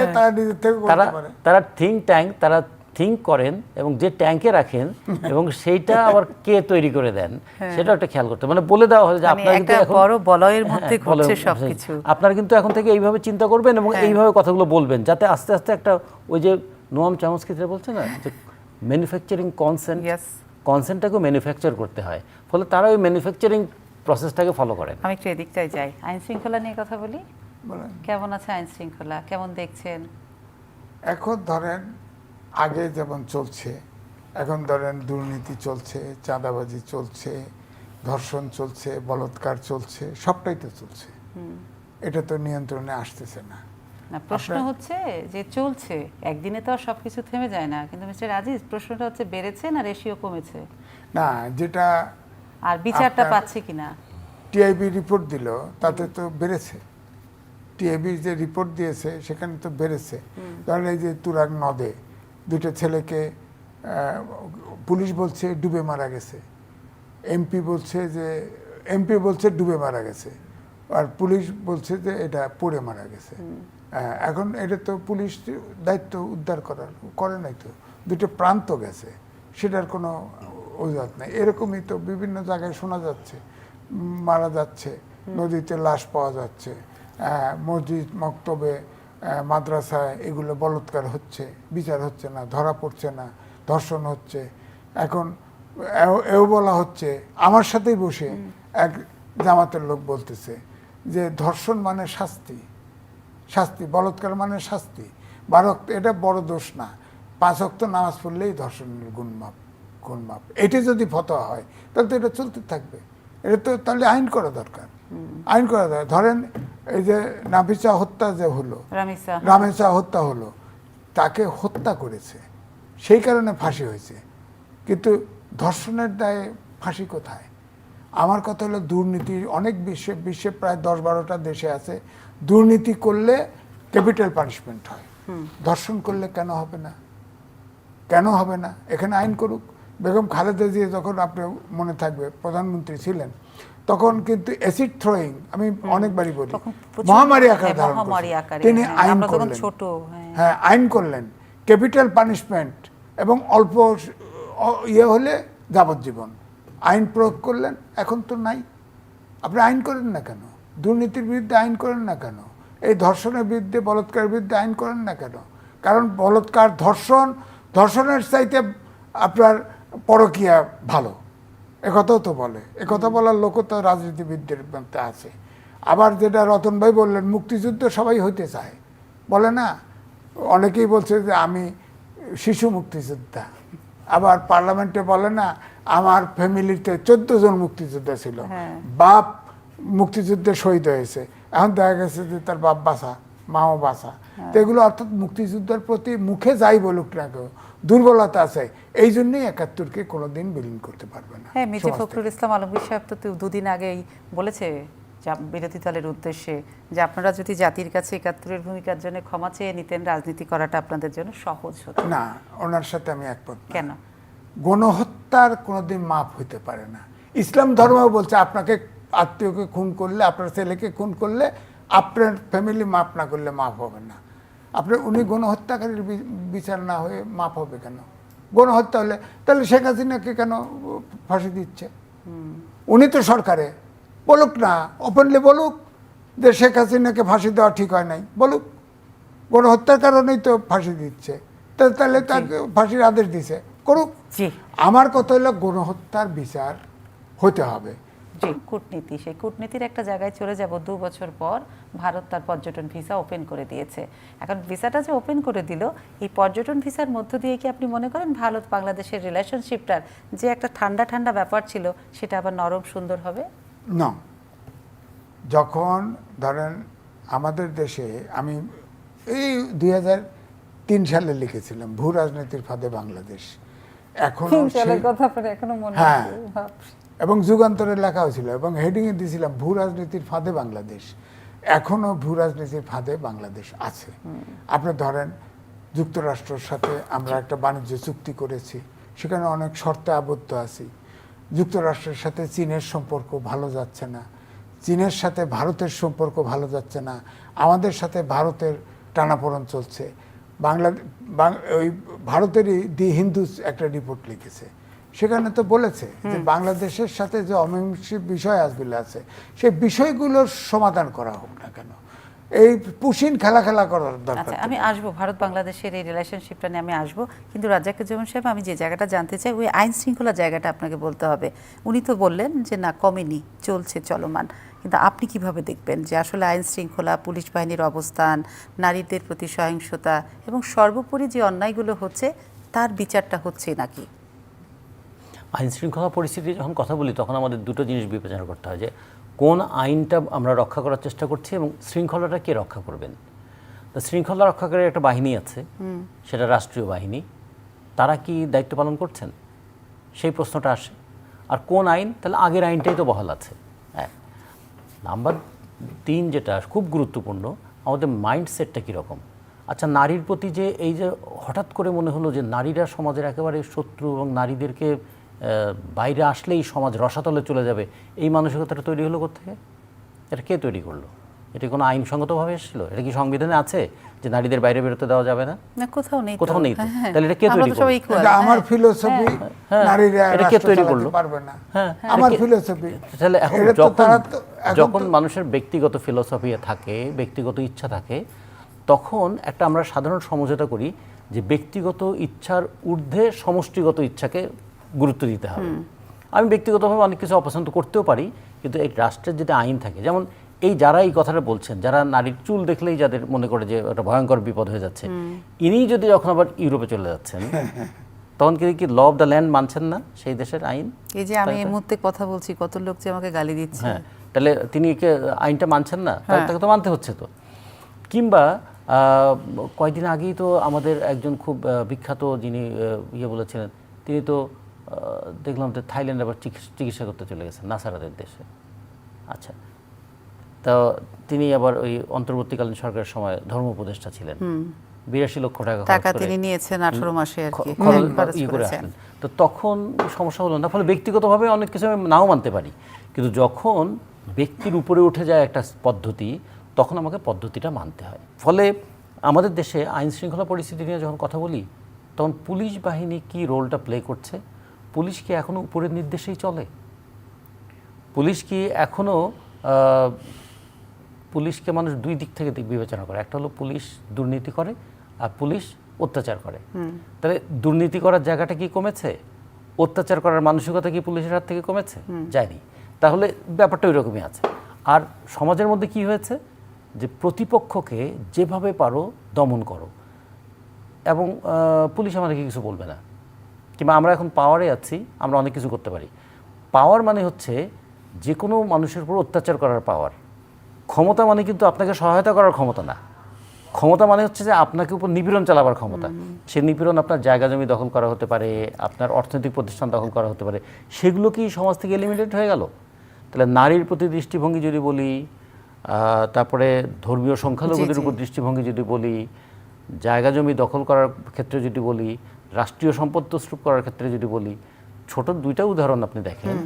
[SPEAKER 2] তারা থিঙ্ক ট্যাঙ্ক, তারা থিঙ্ক করেন এবং যে ট্যাঙ্কে রাখেন এবং সেইটা আবার কে তৈরি করে দেন সেটা একটা খেয়াল করতে, মানে বলে দেওয়া হয় যে আপনারা কিন্তু এখন
[SPEAKER 3] বড় বলয়ের মধ্যে ঘটছে সবকিছু,
[SPEAKER 2] আপনারা কিন্তু এখন থেকে এইভাবে চিন্তা করবেন এবং এইভাবে কথাগুলো বলবেন, যাতে আস্তে আস্তে একটা ওই যে নোয়াম চমস্কিতে বলছে না যে ম্যানুফ্যাকচারিং কনসেন্টটাকে ম্যানুফ্যাকচার করতে হয়, ফলে তারা ওই ম্যানুফ্যাকচারিং প্রসেসটাকে ফলো করেন।
[SPEAKER 3] আমি একটু এদিকটাই যাই, আইন শৃঙ্খলা নিয়ে কথা বলি। কেমন আছে আইন শৃঙ্খলা, কেমন দেখছেন
[SPEAKER 1] এখন? ধরেন আগে যেমন চলছে, এখন ধরেন দুর্নীতি চলছে, চাঁদাবাজি চলছে, ধর্ষণ চলছে, বলাৎকার চলছে, সবটাই তো চলছে। এটা তো নিয়ন্ত্রণে আসতেছে না।
[SPEAKER 3] প্রশ্ন হচ্ছে যে চলছে, একদিনে তো আর সবকিছু থেমে যায় না, কিন্তু মিস্টার আজিজ প্রশ্নটা হচ্ছে বেড়েছে না রেশিও কমেছে?
[SPEAKER 1] না, যেটা
[SPEAKER 3] আর বিচারটা পাচ্ছে কিনা,
[SPEAKER 1] টিআইবি রিপোর্ট দিল তাতে তো বেড়েছে। টিআইবির যে রিপোর্ট দিয়েছে সেখানে তো বেড়েছে। ধরেন এই যে তুরাগ নদে 2টা ছেলেকে পুলিশ বলছে ডুবে মারা গেছে, এমপি বলছে ডুবে মারা গেছে, আর পুলিশ বলছে যে এটা পড়ে মারা গেছে। এখন এটা তো পুলিশ দায়িত্ব উদ্ধার করে নাই তো, 2টো প্রান্ত গেছে, সেটার কোনো অজুহাত নেই। এরকমই তো বিভিন্ন জায়গায় শোনা যাচ্ছে, মারা যাচ্ছে, নদীতে লাশ পাওয়া যাচ্ছে, মসজিদ, মক্তবে, মাদ্রাসায় এগুলো বলাৎকার হচ্ছে, বিচার হচ্ছে না, ধরা পড়ছে না, ধর্ষণ হচ্ছে। এখন এও বলা হচ্ছে, আমার সাথেই বসে এক জামাতের লোক বলতেছে যে ধর্ষণ মানে শাস্তি, বলাৎকার মানে শাস্তি, 12 ওয়াক্ত এটা বড় দোষ না, 5 ওয়াক্ত নামাজ পড়লেই ধর্ষণের গুণমাপ। এটা যদি ফতোয়া হয় তাহলে তো এটা চলতে থাকবে। এটা তো তাহলে আইন করা দরকার। ধরেন এই যে নাফিসা হত্যা যে হলো, রামেসা হত্যা হলো, তাকে হত্যা করেছে, সেই কারণে ফাঁসি হয়েছে, কিন্তু ধর্ষণের দায়ে ফাঁসি কোথায়? আমার কথা হলো দুর্নীতি অনেক বিশ্বে প্রায় 10-12টা দেশে আছে, দুর্নীতি করলে ক্যাপিটাল পানিশমেন্ট হয়, ধর্ষণ করলে কেন হবে না? এখানে আইন করুক। বেগম খালেদা জিয়া যখন, আপনি মনে থাকবে, প্রধানমন্ত্রী ছিলেন, তখন কিন্তু অ্যাসিড থ্রোয়িং আমি অনেকবারই বলি মহামারী আকার ধারণ করেছে, তিনি আইন করলেন ক্যাপিটাল পানিশমেন্ট এবং অল্প ইয়ে হলে যাবজ্জীবন, আইন প্রয়োগ করলেন। এখন তো নাই। আপনি আইন করেন না কেন? দুর্নীতির বিরুদ্ধে আইন করেন না কেন? এই ধর্ষণের বিরুদ্ধে, বলাৎকারের বিরুদ্ধে আইন করেন না কেন? কারণ বলাৎকার, ধর্ষণের চাইতে আপনার পরকীয়া ভালো, একথাও তো বলে। একথা বলার লোকও তো রাজনীতিবিদদের মধ্যে আছে। আবার যেটা রতন ভাই বললেন, মুক্তিযুদ্ধ সবাই হইতে চায়, বলে না, অনেকেই বলছে যে আমি শিশু মুক্তিযোদ্ধা। আবার পার্লামেন্টে বলে না, আমার ফ্যামিলিতে 14 জন মুক্তিযোদ্ধা ছিল, বাপ মুক্তিযুদ্ধে শহীদ হয়েছে, এখন দেখা গেছে যে তার বাপ বাঁচা মাও বাসা, তো এগুলো অর্থাৎ মুক্তিযুদ্ধের প্রতি মুখে যাই বলুক না কেউ দুর্বলতা আছে, এই জন্যই ৭১-কে কোনোদিন বিলীন করতে পারবে না।
[SPEAKER 3] হ্যাঁ, মির্জা
[SPEAKER 1] সমাজ থেকে।
[SPEAKER 3] ফখরুল ইসলাম আলমগীর সাহেব তো দুদিন আগেই বলেছে বিরোধী দলের উদ্দেশ্যে যে আপনারা যদি জাতির কাছে ৭১-এর ভূমিকার জন্য ক্ষমা চেয়ে নিতেন, রাজনীতি করাটা আপনাদের জন্য সহজ হতো।
[SPEAKER 1] না, ওনার সাথে আমি একমত না।
[SPEAKER 3] কেন?
[SPEAKER 1] গণহত্যার কোনোদিন মাপ হইতে পারে না। ইসলাম ধর্মও বলছে আপনাকে আত্মীয়কে খুন করলে, আপনার ছেলেকে খুন করলে আপনার ফ্যামিলি মাপ না করলে মাপ হবে না। আপনার উনি গণহত্যাকারীর বিচার না হয়ে মাপ হবে কেন? গণহত্যা হলে তাহলে শেখ হাসিনাকে কেন ফাঁসি দিচ্ছে? উনি তো সরকারে, বলুক না, ওপেনলি বলুক যে শেখ হাসিনাকে ফাঁসি দেওয়া ঠিক হয় নাই, বলুক গণহত্যার কারণেই তো ফাঁসি দিচ্ছে, তাহলে তাকে ফাঁসির আদেশ দিছে, করুক।
[SPEAKER 3] জি
[SPEAKER 1] আমার কথা হলো গণহত্যার বিচার হতে হবে।
[SPEAKER 3] জি, কূটনীতি, সেই কূটনীতির একটা জায়গায় চলে যাব। ২ বছর পর ভারত তার পর্যটন ভিসা ওপেন করে দিয়েছে। এখন ভিসাটা যে ওপেন করে দিল, এই পর্যটন ভিসার মধ্য দিয়ে কি আপনি মনে করেন ভারত বাংলাদেশের রিলেশনশিপটার যে একটা ঠান্ডা ঠান্ডা ব্যাপার ছিল সেটা আবার নরম সুন্দর হবে?
[SPEAKER 1] না, যখন ধরেন আমাদের দেশে আমি এই ২০০৩ সালে লিখেছিলাম ভূ রাজনীতির ফাঁদে বাংলাদেশ, এখনো
[SPEAKER 3] কথা আপনার এখনো মনে
[SPEAKER 1] হ্যাঁ,
[SPEAKER 3] আছে?
[SPEAKER 1] এবং যুগান্তরে লেখা হয়েছিল এবং হেডিংয়ে দিয়েছিলাম ভূ রাজনীতির ফাঁদে বাংলাদেশ। এখনো ভূ রাজনীতির ফাঁদে বাংলাদেশ আছে। আপনি ধরেন যুক্তরাষ্ট্রের সাথে আমরা একটা বাণিজ্য চুক্তি করেছি, সেখানে অনেক শর্তে আবদ্ধ আছি। যুক্তরাষ্ট্রের সাথে চীনের সম্পর্ক ভালো যাচ্ছে না, চীনের সাথে ভারতের সম্পর্ক ভালো যাচ্ছে না, আমাদের সাথে ভারতের টানাপোড়েন চলছে। ওই ভারতেরই দি হিন্দু একটা রিপোর্ট লিখেছে, সেখানে তো বলেছে যে বাংলাদেশের সাথে যে অমীমাংসিত বিষয় আসগুলো আছে সেই বিষয়গুলোর সমাধান করা হোক না কেন, এই পুশিন খেলা করার দরকার।
[SPEAKER 3] আচ্ছা, আমি আসবো ভারত বাংলাদেশের এই রিলেশনশিপটা নিয়ে আমি আসবো, কিন্তু রাজ্জাকুজ্জামান সাহেব আমি যে জায়গাটা জানতে চাই ওই আইন শৃঙ্খলা জায়গাটা আপনাকে বলতে হবে। উনি তো বললেন যে না কমেনি, চলছে, চলমান, কিন্তু আপনি কিভাবে দেখবেন যে আসলে আইন শৃঙ্খলা, পুলিশ বাহিনীর অবস্থান, নারীদের প্রতি সহিংসতা এবং সর্বোপরি যে অন্যায়গুলো হচ্ছে তার বিচারটা হচ্ছে নাকি?
[SPEAKER 2] আইন শৃঙ্খলা পরিস্থিতি যখন কথা বলি তখন আমাদের দুটো জিনিস বিবেচনা করতে হয়, যে কোন আইনটা আমরা রক্ষা করার চেষ্টা করছি এবং শৃঙ্খলাটা কে রক্ষা করবেন। তো শৃঙ্খলা রক্ষাকারী একটা বাহিনী আছে, সেটা রাষ্ট্রীয় বাহিনী, তারা কি দায়িত্ব পালন করছেন সেই প্রশ্নটা আসে। আর কোন আইন, তাহলে আগের আইনটাই তো বহাল আছে। হ্যাঁ, নাম্বার ৩ যেটা খুব গুরুত্বপূর্ণ, আমাদের মাইন্ডসেটটা কীরকম। আচ্ছা, নারীর প্রতি যে এই যে হঠাৎ করে মনে হলো যে নারীরা সমাজের একেবারে শত্রু এবং নারীদেরকে বাইরে আসলেই সমাজ রসাতলে চলে যাবে, এই মানসিকতাটা তৈরি হলো কোত্থেকে? এটা কে তৈরি করলো? এটা কোনো আইনসঙ্গতভাবে এসেছিল? এটা কি সংবিধানে আছে যে নারীদের বাইরে বেরোতে দেওয়া যাবে না?
[SPEAKER 3] না, কোথাও নেই।
[SPEAKER 2] কোথাও নেই তো। তাহলে এটা কে তৈরি করলো?
[SPEAKER 1] এটা আমার ফিলোসফি, নারীরা
[SPEAKER 2] এটা কে তৈরি
[SPEAKER 1] রাষ্ট্র
[SPEAKER 2] করলো?
[SPEAKER 1] চালাতে পারবে না,
[SPEAKER 2] হ্যাঁ,
[SPEAKER 1] আমার ফিলোসফি।
[SPEAKER 2] তাহলে এখন
[SPEAKER 1] এটা তো তারা তো
[SPEAKER 2] যখন মানুষের ব্যক্তিগত ফিলোসফি থাকে, ব্যক্তিগত ইচ্ছা থাকে, তখন একটা আমরা সাধারণ সমঝোতা করি যে ব্যক্তিগত ইচ্ছার ঊর্ধ্বে সমষ্টিগত ইচ্ছাকে গুরুত্ব দিতে হবে। আমি ব্যক্তিগতভাবে অনেক কিছু অপছন্দ করতেও পারি, কিন্তু এই রাষ্ট্রের যেটা আইন থাকে, যেমন এই যারা এই কথাটা বলছেন, যারা নারীর চুল দেখলেই যাদের মনে করে যে একটা ভয়ঙ্কর বিপদ হয়ে যাচ্ছে, ইনি যদি যখন আবার ইউরোপে চলে যাচ্ছেন তখন কি ল অফ দ্য ল্যান্ড মানছেন না সেই দেশের আইন?
[SPEAKER 3] এই যে আমি এই মুহূর্তে কথা বলছি, কত লোক যে আমাকে গালি দিচ্ছে।
[SPEAKER 2] হ্যাঁ, তাহলে তিনি আইনটা মানছেন না, তাকে তো মানতে হচ্ছে তো। কিংবা কয়েকদিন আগেই তো আমাদের একজন খুব বিখ্যাত যিনি বলেছিলেন, তিনি তো দেখলাম যে থাইল্যান্ডে আবার চিকিৎসা করতে চলে গেছেন, নাসারাদের দেশে। আচ্ছা, তো তিনি আবার ওই অন্তর্বর্তীকালীন সরকারের সময় ধর্ম উপদেষ্টা ছিলেন, ৮২ লক্ষ টাকা
[SPEAKER 3] তিনি নিয়েছেন 18 মাসে আর কি
[SPEAKER 2] করে আসলেন। তো তখন সমস্যা হলো না। ফলে ব্যক্তিগতভাবে অনেক কিছু আমি নাও মানতে পারি, কিন্তু যখন ব্যক্তির উপরে উঠে যায় একটা পদ্ধতি, তখন আমাকে পদ্ধতিটা মানতে হয়। ফলে আমাদের দেশে আইন শৃঙ্খলা পরিস্থিতি নিয়ে যখন কথা বলি, তখন পুলিশ বাহিনী কি রোলটা প্লে করছে? পুলিশ কি এখনও উপরের নির্দেশেই চলে? পুলিশ কি এখনও পুলিশকে মানুষ দুই দিক থেকে বিবেচনা করে, একটা হলো পুলিশ দুর্নীতি করে আর পুলিশ অত্যাচার করে। তাহলে দুর্নীতি করার জায়গাটা কি কমেছে? অত্যাচার করার মানসিকতা কি পুলিশের হাত থেকে কমেছে? যায়নি। তাহলে ব্যাপারটা ওই রকমই আছে। আর সমাজের মধ্যে কি হয়েছে যে প্রতিপক্ষকে যেভাবে পারো দমন করো, এবং পুলিশ আমাদেরকে কিছু বলবে না, কিংবা আমরা এখন পাওয়ারে আছি, আমরা অনেক কিছু করতে পারি। পাওয়ার মানে হচ্ছে যে কোনো মানুষের উপর অত্যাচার করার পাওয়ার। ক্ষমতা মানে কিন্তু আপনাকে সহায়তা করার ক্ষমতা না, ক্ষমতা মানে হচ্ছে যে আপনাকে উপর নিপীড়ন চালাবার ক্ষমতা। সেই নিপীড়ন আপনার জায়গা জমি দখল করা হতে পারে, আপনার অর্থনৈতিক প্রতিষ্ঠান দখল করা হতে পারে, সেগুলো কি সমাজ থেকে এলিমিনেট হয়ে গেল? তাহলে নারীর প্রতি দৃষ্টিভঙ্গি যদি বলি, তারপরে ধর্মীয় সংখ্যালঘুদের উপর দৃষ্টিভঙ্গি যদি বলি, জায়গা জমি দখল করার ক্ষেত্রে যদি বলি, রাষ্ট্রীয় সম্পদ তছরূপ করার ক্ষেত্রে যদি বলি, ছোট দুইটা উদাহরণ আপনি দেখেন।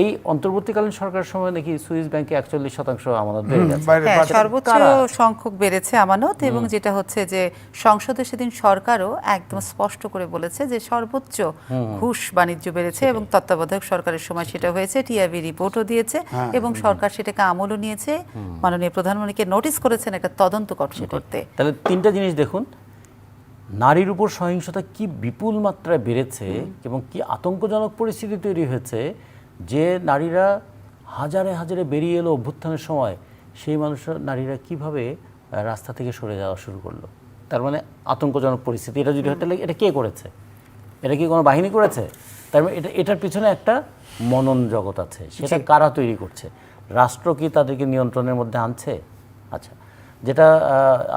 [SPEAKER 2] এই অন্তর্বর্তীকালীন সরকারের সময় নাকি সুইস ব্যাংকে 41% আমানত বেড়ে গেছে।
[SPEAKER 3] হ্যাঁ, সর্বোচ্চ সংখ্যক বেড়েছে আমানত, এবং যেটা হচ্ছে যে সংসদে সেদিন সরকারও একদম স্পষ্ট করে বলেছে যে সর্বোচ্চ ঘুষ বাণিজ্য বেড়েছে, এবং তত্ত্বাবধায়ক সরকারের সময় সেটা হয়েছে, টিআইবি রিপোর্টও দিয়েছে, এবং সরকার সেটাকে আমলও নিয়েছে, মাননীয় প্রধানমন্ত্রীকে নোটিশ করেছেন একটা তদন্ত করতে।
[SPEAKER 2] তাহলে তিনটা জিনিস দেখুন, নারীর উপর সহিংসতা কি বিপুল মাত্রায় বেড়েছে এবং কি আতঙ্কজনক পরিস্থিতি তৈরি হয়েছে, যে নারীরা হাজারে হাজারে বেরিয়ে এলো অভ্যুত্থানের সময়, সেই নারীরা কিভাবে রাস্তা থেকে সরে যাওয়া শুরু করলো। তার মানে আতঙ্কজনক পরিস্থিতি। এটা যদি হয় তাহলে এটা কে করেছে? এটা কি কোনো বাহিনী করেছে? তার মানে এটার পিছনে একটা মনন জগৎ আছে, সেটা কারা তৈরি করছে? রাষ্ট্র কি তাদেরকে নিয়ন্ত্রণের মধ্যে আনছে? আচ্ছা, যেটা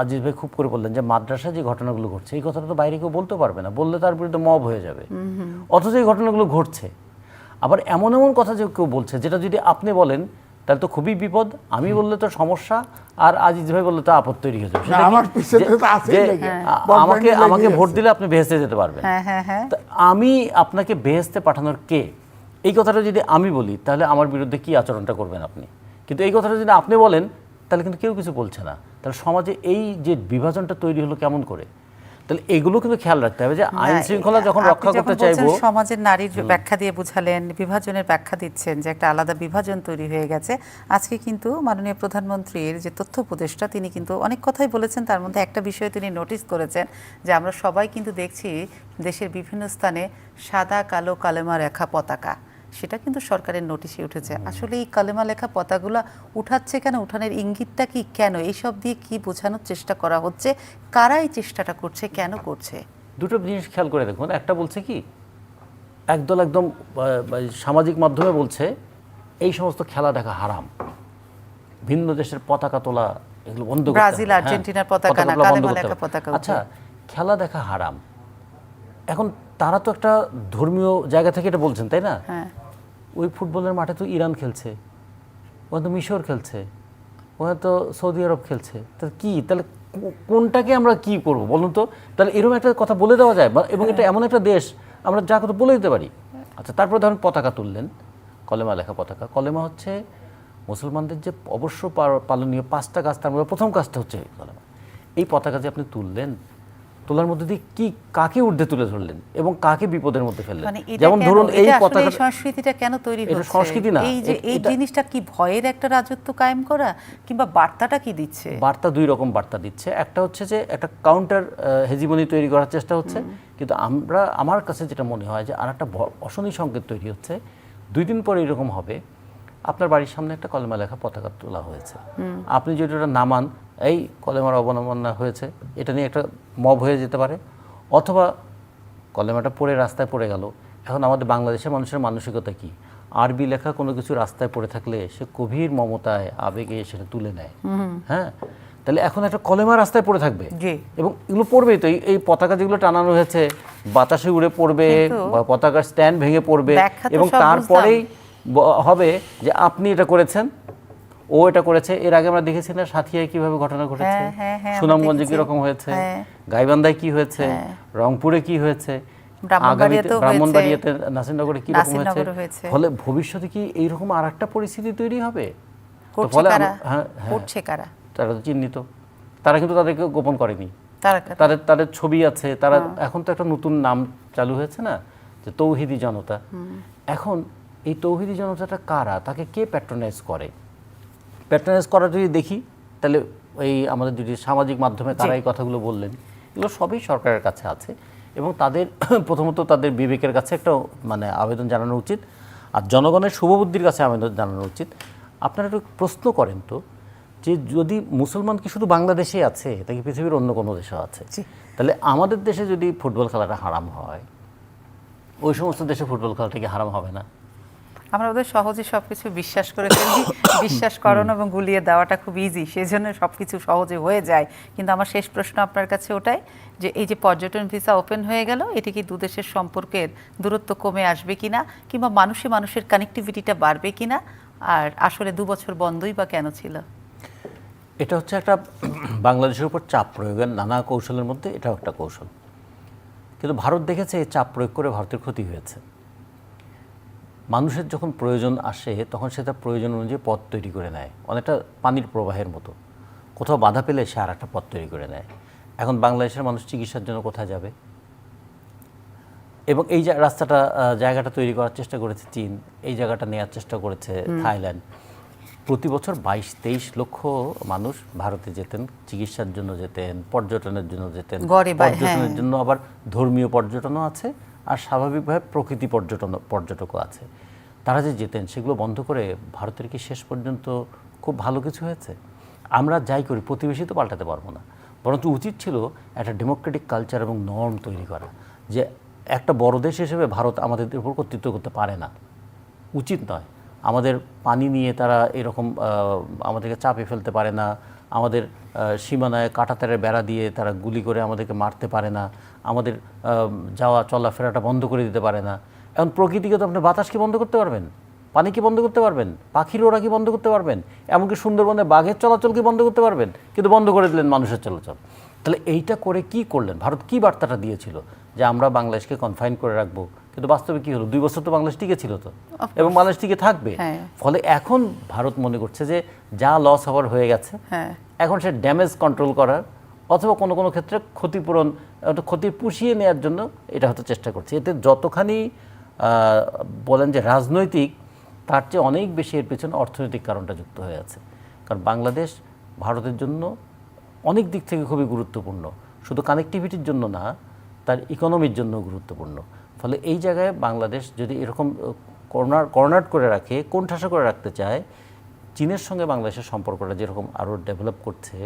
[SPEAKER 2] আজিজ ভাই খুব করে বললেন যে মাদ্রাসা যে ঘটনাগুলো ঘটছে, এই কথাটা তো বাইরে কেউ বলতে পারবে না, বললে তার বিরুদ্ধে মব হয়ে যাবে। অথচ এই ঘটনাগুলো ঘটছে। আবার এমন এমন কথা যে কেউ বলছে যেটা যদি আপনি বলেন তাহলে তো খুবই বিপদ, আমি বললে তো সমস্যা, আর আজিজ ভাই বললে তো আপদ তৈরি হয়ে যাবে। আমাকে ভোট দিলে আপনি বেহেস্তে যেতে পারবেন, আমি আপনাকে বেহেস্তে পাঠানোর কে? এই কথাটা যদি আমি বলি তাহলে আমার বিরুদ্ধে কি আচরণটা করবেন আপনি? কিন্তু এই কথাটা যদি আপনি বলেন তাহলে কিন্তু কেউ কিছু বলছে না। তাহলে সমাজে এই যে বিভাজনটা তৈরি হলো কেমন করে? তাহলে এগুলো কিন্তু খেয়াল রাখতে হবে যে আইন শৃঙ্খলা যখন রক্ষা করতে চাইবো।
[SPEAKER 3] সমাজের নারীর ব্যাখ্যা দিয়ে বুঝালেন, বিভাজনের ব্যাখ্যা দিচ্ছেন যে একটা আলাদা বিভাজন তৈরি হয়ে গেছে। আজকে কিন্তু মাননীয় প্রধানমন্ত্রীর যে তথ্য উপদেষ্টা, তিনি কিন্তু অনেক কথাই বলেছেন, তার মধ্যে একটা বিষয় তিনি নোটিস করেছেন যে আমরা সবাই কিন্তু দেখছি দেশের বিভিন্ন স্থানে সাদা কালো কালেমা লেখা পতাকা, সেটা কিন্তু সরকারের নোটিশে উঠেছে। আসলে এই কালেমা লেখা পতাকাগুলো উঠাচ্ছে কেন, উঠানের ইঙ্গিতটা কি, কেন, এইসব দিয়ে কি বোঝানোর চেষ্টা করা হচ্ছে, কারা এই চেষ্টাটা করছে, কেন করছে?
[SPEAKER 2] দুটো জিনিস খেয়াল করে দেখুন। একটা বলছে কি, একদল একদম সামাজিক মাধ্যমে বলছে এই সমস্ত খেলা দেখা হারাম, ভিন্ন দেশের পতাকা তোলা এগুলো বন্ধ করতে হবে।
[SPEAKER 3] ব্রাজিল আর্জেন্টিনার পতাকা না, কালেমা লেখা পতাকা।
[SPEAKER 2] আচ্ছা, খেলা দেখা হারাম, এখন তারা তো একটা ধর্মীয় জায়গা থেকে এটা বলছেন, তাই না? ওই ফুটবলের মাঠে তো ইরান খেলছে, ওখানে তো মিশর খেলছে, ওখানে তো সৌদি আরব খেলছে, তাহলে কি, তাহলে কোনটাকে আমরা কি করব বলুন তো? তাহলে এরকম একটা কথা বলে দেওয়া যায়, এবং এটা এমন একটা দেশ আমরা যা কথা বলে দিতে পারি। আচ্ছা, তারপরে ধরুন পতাকা তুললেন, কলেমা লেখা পতাকা। কলেমা হচ্ছে মুসলমানদের যে অবশ্য পালনীয় 5টা কাজ, তার মধ্যে প্রথম কাজটা হচ্ছে কলেমা। এই পতাকা যে আপনি তুললেন, তোলার মধ্যে দিয়ে কি, কাকে ঊর্ধ্বে তুলে ধরলেন এবং কাকে বিপদের মধ্যে ফেললেন? যেমন ধরুন এই পতাকা,
[SPEAKER 3] সংস্কৃতিটা কেন তৈরি হচ্ছে?
[SPEAKER 2] এটা সংস্কৃতি না,
[SPEAKER 3] এই জিনিসটা কি ভয়ের একটা রাজত্ব কায়েম করা, কিংবা বার্তাটা কি দিচ্ছে?
[SPEAKER 2] বার্তা দুই রকম বার্তা দিচ্ছে। একটা হচ্ছে যে একটা কাউন্টার হেজিমনি তৈরি করার চেষ্টা হচ্ছে, কিন্তু আমার কাছে যেটা মনে হয় যে আর একটা অশনি সংকেত তৈরি হচ্ছে। 2 দিন পরে এরকম হবে, আপনার বাড়ির সামনে একটা কলেমা লেখা পতাকা তোলা হয়েছে, আপনি যদি ওটা নামান, এই কলেমার অবমাননা হয়েছে, এটা নিয়ে একটা মব হয়ে যেতে পারে, অথবা কলেমাটা পড়ে রাস্তায় পড়ে গেল। এখন আমাদের বাংলাদেশের মানুষের মানসিকতা কি, আরবি লেখা কোনো কিছু রাস্তায় পড়ে থাকলে সে গভীর মমতায় আবেগে সেটা তুলে নেয়। হ্যাঁ, তাহলে এখন একটা কলেমা রাস্তায় পড়ে থাকবে, এবং এগুলো পড়বেই তো। এই পতাকা যেগুলো টানানো হয়েছে বাতাসে উড়ে পড়বে, পতাকার স্ট্যান্ড ভেঙে পড়বে, এবং তারপরেই হবে যে আপনি এটা করেছেন, ও এটা করেছে। এর আগে আমরা দেখেছি না সাথিয়ায় কিভাবে ঘটনা ঘটেছে, সুনামগঞ্জে কিরকম হয়েছে, গাইবান্ধায় কি হয়েছে, রংপুরে কি হয়েছে, ব্রাহ্মণবাড়িয়াতে, নাসিরনগরে কি রকম হয়েছে। ফলে ভবিষ্যতে কি এইরকম আর একটা পরিস্থিতি তৈরি হবে? তারা তো চিহ্নিত, তারা কিন্তু তাদেরকে গোপন করেনি, তাদের ছবি আছে। তারা এখন তো একটা নতুন নাম চালু হয়েছে না, যে তৌহিদি জনতা। এখন এই তৌহিদি জনতাটা কারা, তাকে কে প্যাট্রোনাইজ করে? প্যাট্রোনাইজ করা যদি দেখি, তাহলে এই আমাদের যদি সামাজিক মাধ্যমে কারা এই কথাগুলো বললেন, এগুলো সবই সরকারের কাছে আছে, এবং তাদের প্রথমত তাদের বিবেকের কাছে একটা আবেদন জানানো উচিত, আর জনগণের শুভবুদ্ধির কাছে আবেদন জানানো উচিত। আপনারা একটু প্রশ্ন করেন তো, যে যদি মুসলমান কি শুধু বাংলাদেশেই আছে, নাকি পৃথিবীর অন্য কোনো দেশেও আছে? তাহলে আমাদের দেশে যদি ফুটবল খেলাটা হারাম হয়, ওই সমস্ত দেশে ফুটবল খেলাটা কি হারাম হবে না?
[SPEAKER 3] আমরা ওদের সহজে সবকিছু বিশ্বাস করে ফেলি, বিশ্বাস করানো এবং গুলিয়ে দেওয়াটা খুব ইজি, সেই জন্য সবকিছু সহজে হয়ে যায়। কিন্তু আমার শেষ প্রশ্ন আপনার কাছে ওটাই, যে এই যে পর্যটন ভিসা ওপেন হয়ে গেল, এটি কি দুদেশের সম্পর্কের দূরত্ব কমে আসবে কিনা, কিংবা মানুষে মানুষের কানেক্টিভিটিটা বাড়বে কিনা, আর আসলে 2 বছর বন্ধই বা কেন ছিল?
[SPEAKER 2] এটা হচ্ছে একটা বাংলাদেশের উপর চাপ প্রয়োগের নানা কৌশলের মধ্যে এটাও একটা কৌশল। কিন্তু ভারত দেখেছে এই চাপ প্রয়োগ করে ভারতের ক্ষতি হয়েছে। মানুষের যখন প্রয়োজন আসে তখন সে তার প্রয়োজন অনুযায়ী পথ তৈরি করে নেয়, অনেকটা পানির প্রবাহের মতো। কোথাও বাধা পেলে সে আর একটা পথ তৈরি করে নেয়। এখন বাংলাদেশের মানুষ চিকিৎসার জন্য কোথায় যাবে? এবং এই রাস্তাটা জায়গাটা তৈরি করার চেষ্টা করেছে চীন, এই জায়গাটা নেওয়ার চেষ্টা করেছে থাইল্যান্ড। প্রতি বছর 22-23 লক্ষ মানুষ ভারতে যেতেন, চিকিৎসার জন্য যেতেন, পর্যটনের জন্য যেতেন। পর্যটনের জন্য আবার ধর্মীয় পর্যটনও আছে, আর স্বাভাবিকভাবে প্রকৃতি পর্যটকও আছে। তারা যে যেতেন সেগুলো বন্ধ করে ভারতের কি শেষ পর্যন্ত খুব ভালো কিছু হয়েছে? আমরা যাই করি প্রতিবেশী তো পাল্টাতে পারবো না, বরঞ্চ উচিত ছিল একটা ডেমোক্রেটিক কালচার এবং নর্ম তৈরি করা, যে একটা বড় দেশ হিসেবে ভারত আমাদের উপর কর্তৃত্ব করতে পারে না, উচিত নয়। আমাদের পানি নিয়ে তারা এরকম আমাদেরকে চাপে ফেলতে পারে না, আমাদের সীমানায় কাঁটাতারের বেড়া দিয়ে তারা গুলি করে আমাদেরকে মারতে পারে না, আমাদের যাওয়া চলাফেরাটা বন্ধ করে দিতে পারে না। এখন প্রকৃতিকে তো আপনি বাতাস কি বন্ধ করতে পারবেন? পানি কি বন্ধ করতে পারবেন? পাখির ওরা কি বন্ধ করতে পারবেন? এমনকি সুন্দরবনে বাঘের চলাচল কি বন্ধ করতে পারবেন? কিন্তু বন্ধ করে দিলেন মানুষের চলাচল। তাহলে এইটা করে কি করলেন? ভারত কি বার্তাটা দিয়েছিল যে আমরা বাংলাদেশকে কনফাইন করে রাখবো? কিন্তু বাস্তবে কি হলো? 2 বছর তো বাংলাদেশ টিকে ছিল তো, এবং বাংলাদেশ টিকে থাকবে। ফলে এখন ভারত মনে করছে যে যা লস হওয়ার হয়ে গেছে, এখন সে ড্যামেজ কন্ট্রোল করার অথবা কোনো কোনো ক্ষেত্রে ক্ষতিপূরণ, ক্ষতি পুষিয়ে নেওয়ার জন্য এটা হয়তো চেষ্টা করছে। এতে যতখানি বলেন যে রাজনৈতিক, তার চেয়ে অনেক বেশি এর পেছনে অর্থনৈতিক কারণটা যুক্ত হয়ে আছে। কারণ বাংলাদেশ ভারতের জন্য অনেক দিক থেকে খুবই গুরুত্বপূর্ণ, শুধু কানেক্টিভিটির জন্য না, তার ইকোনমির জন্য গুরুত্বপূর্ণ। ফলে এই জায়গায় বাংলাদেশ যদি এরকম কর্নার করে রাখে, কোণঠাসা করে রাখতে চায়, চীনের সঙ্গে বাংলাদেশের সম্পর্কটা যেরকম আরও ডেভেলপ করছে,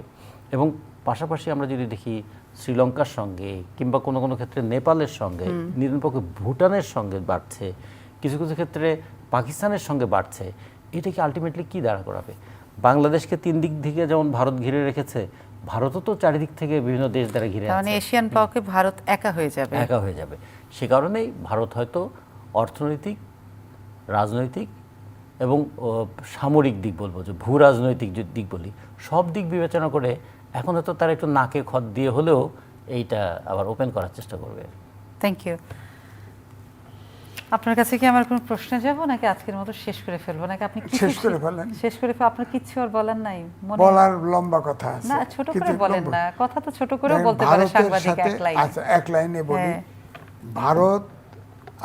[SPEAKER 2] এবং পাশাপাশি আমরা যদি দেখি শ্রীলঙ্কার সঙ্গে কিংবা কোনো কোনো ক্ষেত্রে নেপালের সঙ্গে, নিরপেক্ষ ভুটানের সঙ্গে বাড়ছে, কিছু কিছু ক্ষেত্রে পাকিস্তানের সঙ্গে বাড়ছে, এটাকে আলটিমেটলি কী দাঁড়া করাবে? বাংলাদেশকে 3 দিক থেকে যেমন ভারত ঘিরে রেখেছে, ভারতও তো চারিদিক থেকে বিভিন্ন দেশ দ্বারা ঘিরে আছে।
[SPEAKER 3] মানে এশিয়ান ব্লকে ভারত একা হয়ে যাবে।
[SPEAKER 2] সে কারণেই ভারত হয়তো অর্থনৈতিক, রাজনৈতিক এবং সামরিক দিক বলবো, যে ভূ রাজনৈতিক দিক বলি, সব দিক বিবেচনা করে এখন হয়তো তারা একটু নাকে খত দিয়ে হলেও এইটা আবার ওপেন করার চেষ্টা করবে।
[SPEAKER 3] Thank you. আপনার কাছে কি আমার কোনো প্রশ্ন যাব, নাকি আজকের মতো শেষ করে ফেলবো, নাকি আপনি
[SPEAKER 1] শেষ করে ফেলেন?
[SPEAKER 3] আপনার কিছু আর বলার নাই?
[SPEAKER 1] বলার লম্বা কথা আছে,
[SPEAKER 3] না ছোট করে বলেন না, কথা তো ছোট করেও বলতে পারে সাংবাদিক, এক লাইন।
[SPEAKER 1] আচ্ছা, এক লাইনে বলি। ভারত,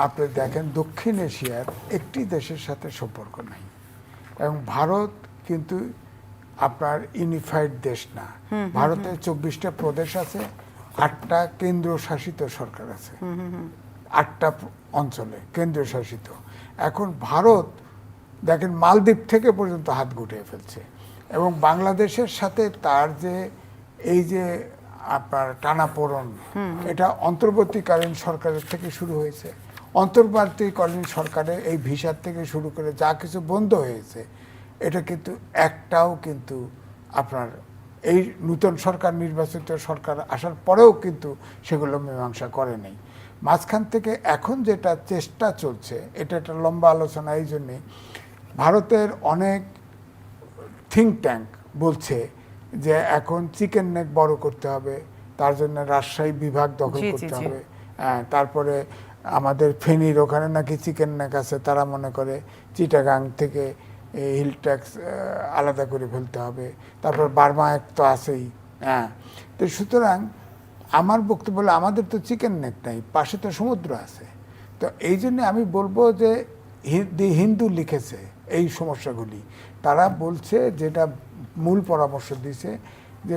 [SPEAKER 1] আপনি দেখেন দক্ষিণ এশিয়ার একটি দেশের সাথে সম্পর্ক নাই, এবং ভারত কিন্তু আপনার ইউনিফাইড দেশ না। ভারতে 24টা প্রদেশ আছে, 8টা কেন্দ্রীয় শাসিত সরকার আছে, 8টা অঞ্চলে কেন্দ্রীয় শাসিত। এখন ভারত দেখেন মালদ্বীপ থেকে পর্যন্ত হাত গুটিয়ে ফেলছে, এবং বাংলাদেশের সাথে তার যে এই যে আপনার টানাপোড়েন, এটা অন্তর্বর্তীকালীন সরকারের থেকে শুরু হয়েছে। অন্তর্বর্তীকালীন সরকারের এই ভিসার থেকে শুরু করে যা কিছু বন্ধ হয়েছে, এটা কিন্তু একটাও কিন্তু আপনার এই নূতন সরকার, নির্বাচিত সরকার আসার পরেও কিন্তু সেগুলো মীমাংসা করে নেই। মাঝখান থেকে এখন যেটা চেষ্টা চলছে, এটা একটা লম্বা আলোচনা। এই জন্যে ভারতের অনেক থিঙ্ক ট্যাঙ্ক বলছে যে এখন চিকেন নেক বড় করতে হবে, তার জন্য রাজশাহী বিভাগ দখল করতে হবে। তারপরে আমাদের ফেনীর ওখানে নাকি চিকেন নেক আছে, তারা মনে করে চিটাগাং থেকে হিল ট্যাক্স আলাদা করে ফেলতে হবে। তারপর বার্মা এক তো আছেই। তো সুতরাং আমার বক্তব্য হলো, আমাদের তো চিকেন নেক নাই, পাশে তো সমুদ্র আছে। তো এই জন্য আমি বলবো যে দি হিন্দু লিখেছে এই সমস্যাগুলি, তারা বলছে, যেটা মূল পরামর্শ দিছে, যে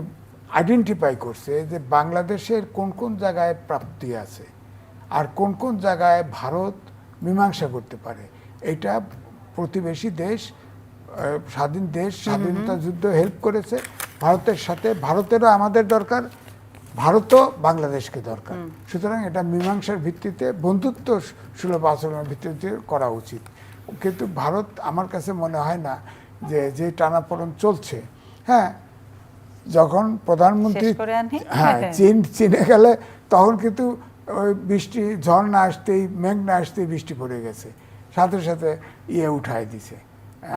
[SPEAKER 1] আইডেন্টিফাই করছে যে বাংলাদেশের কোন কোন জায়গায় প্রাপ্তি আছে আর কোন কোন জায়গায় ভারত মীমাংসা করতে পারে। এটা প্রতিবেশী দেশ, স্বাধীন দেশ, স্বাধীনতা যুদ্ধ হেল্প করেছে ভারতের সাথে, ভারতেরও আমাদের দরকার, ভারতও বাংলাদেশকে দরকার। সুতরাং এটা মীমাংসার ভিত্তিতে, বন্ধুত্ব সুলভ আচরণের ভিত্তিতে করা উচিত। কিন্তু ভারত আমার কাছে মনে হয় না যে টানাপোড়েন চলছে, হ্যাঁ, যখন প্রধানমন্ত্রী
[SPEAKER 3] শেষ করে আনি।
[SPEAKER 1] হ্যাঁ চীনে গেলে তখন কিন্তু ওই বৃষ্টি ঝড় না আসতেই মেঘ না আসতেই বৃষ্টি পড়ে গেছে, সাথে সাথে উঠায় দিছে।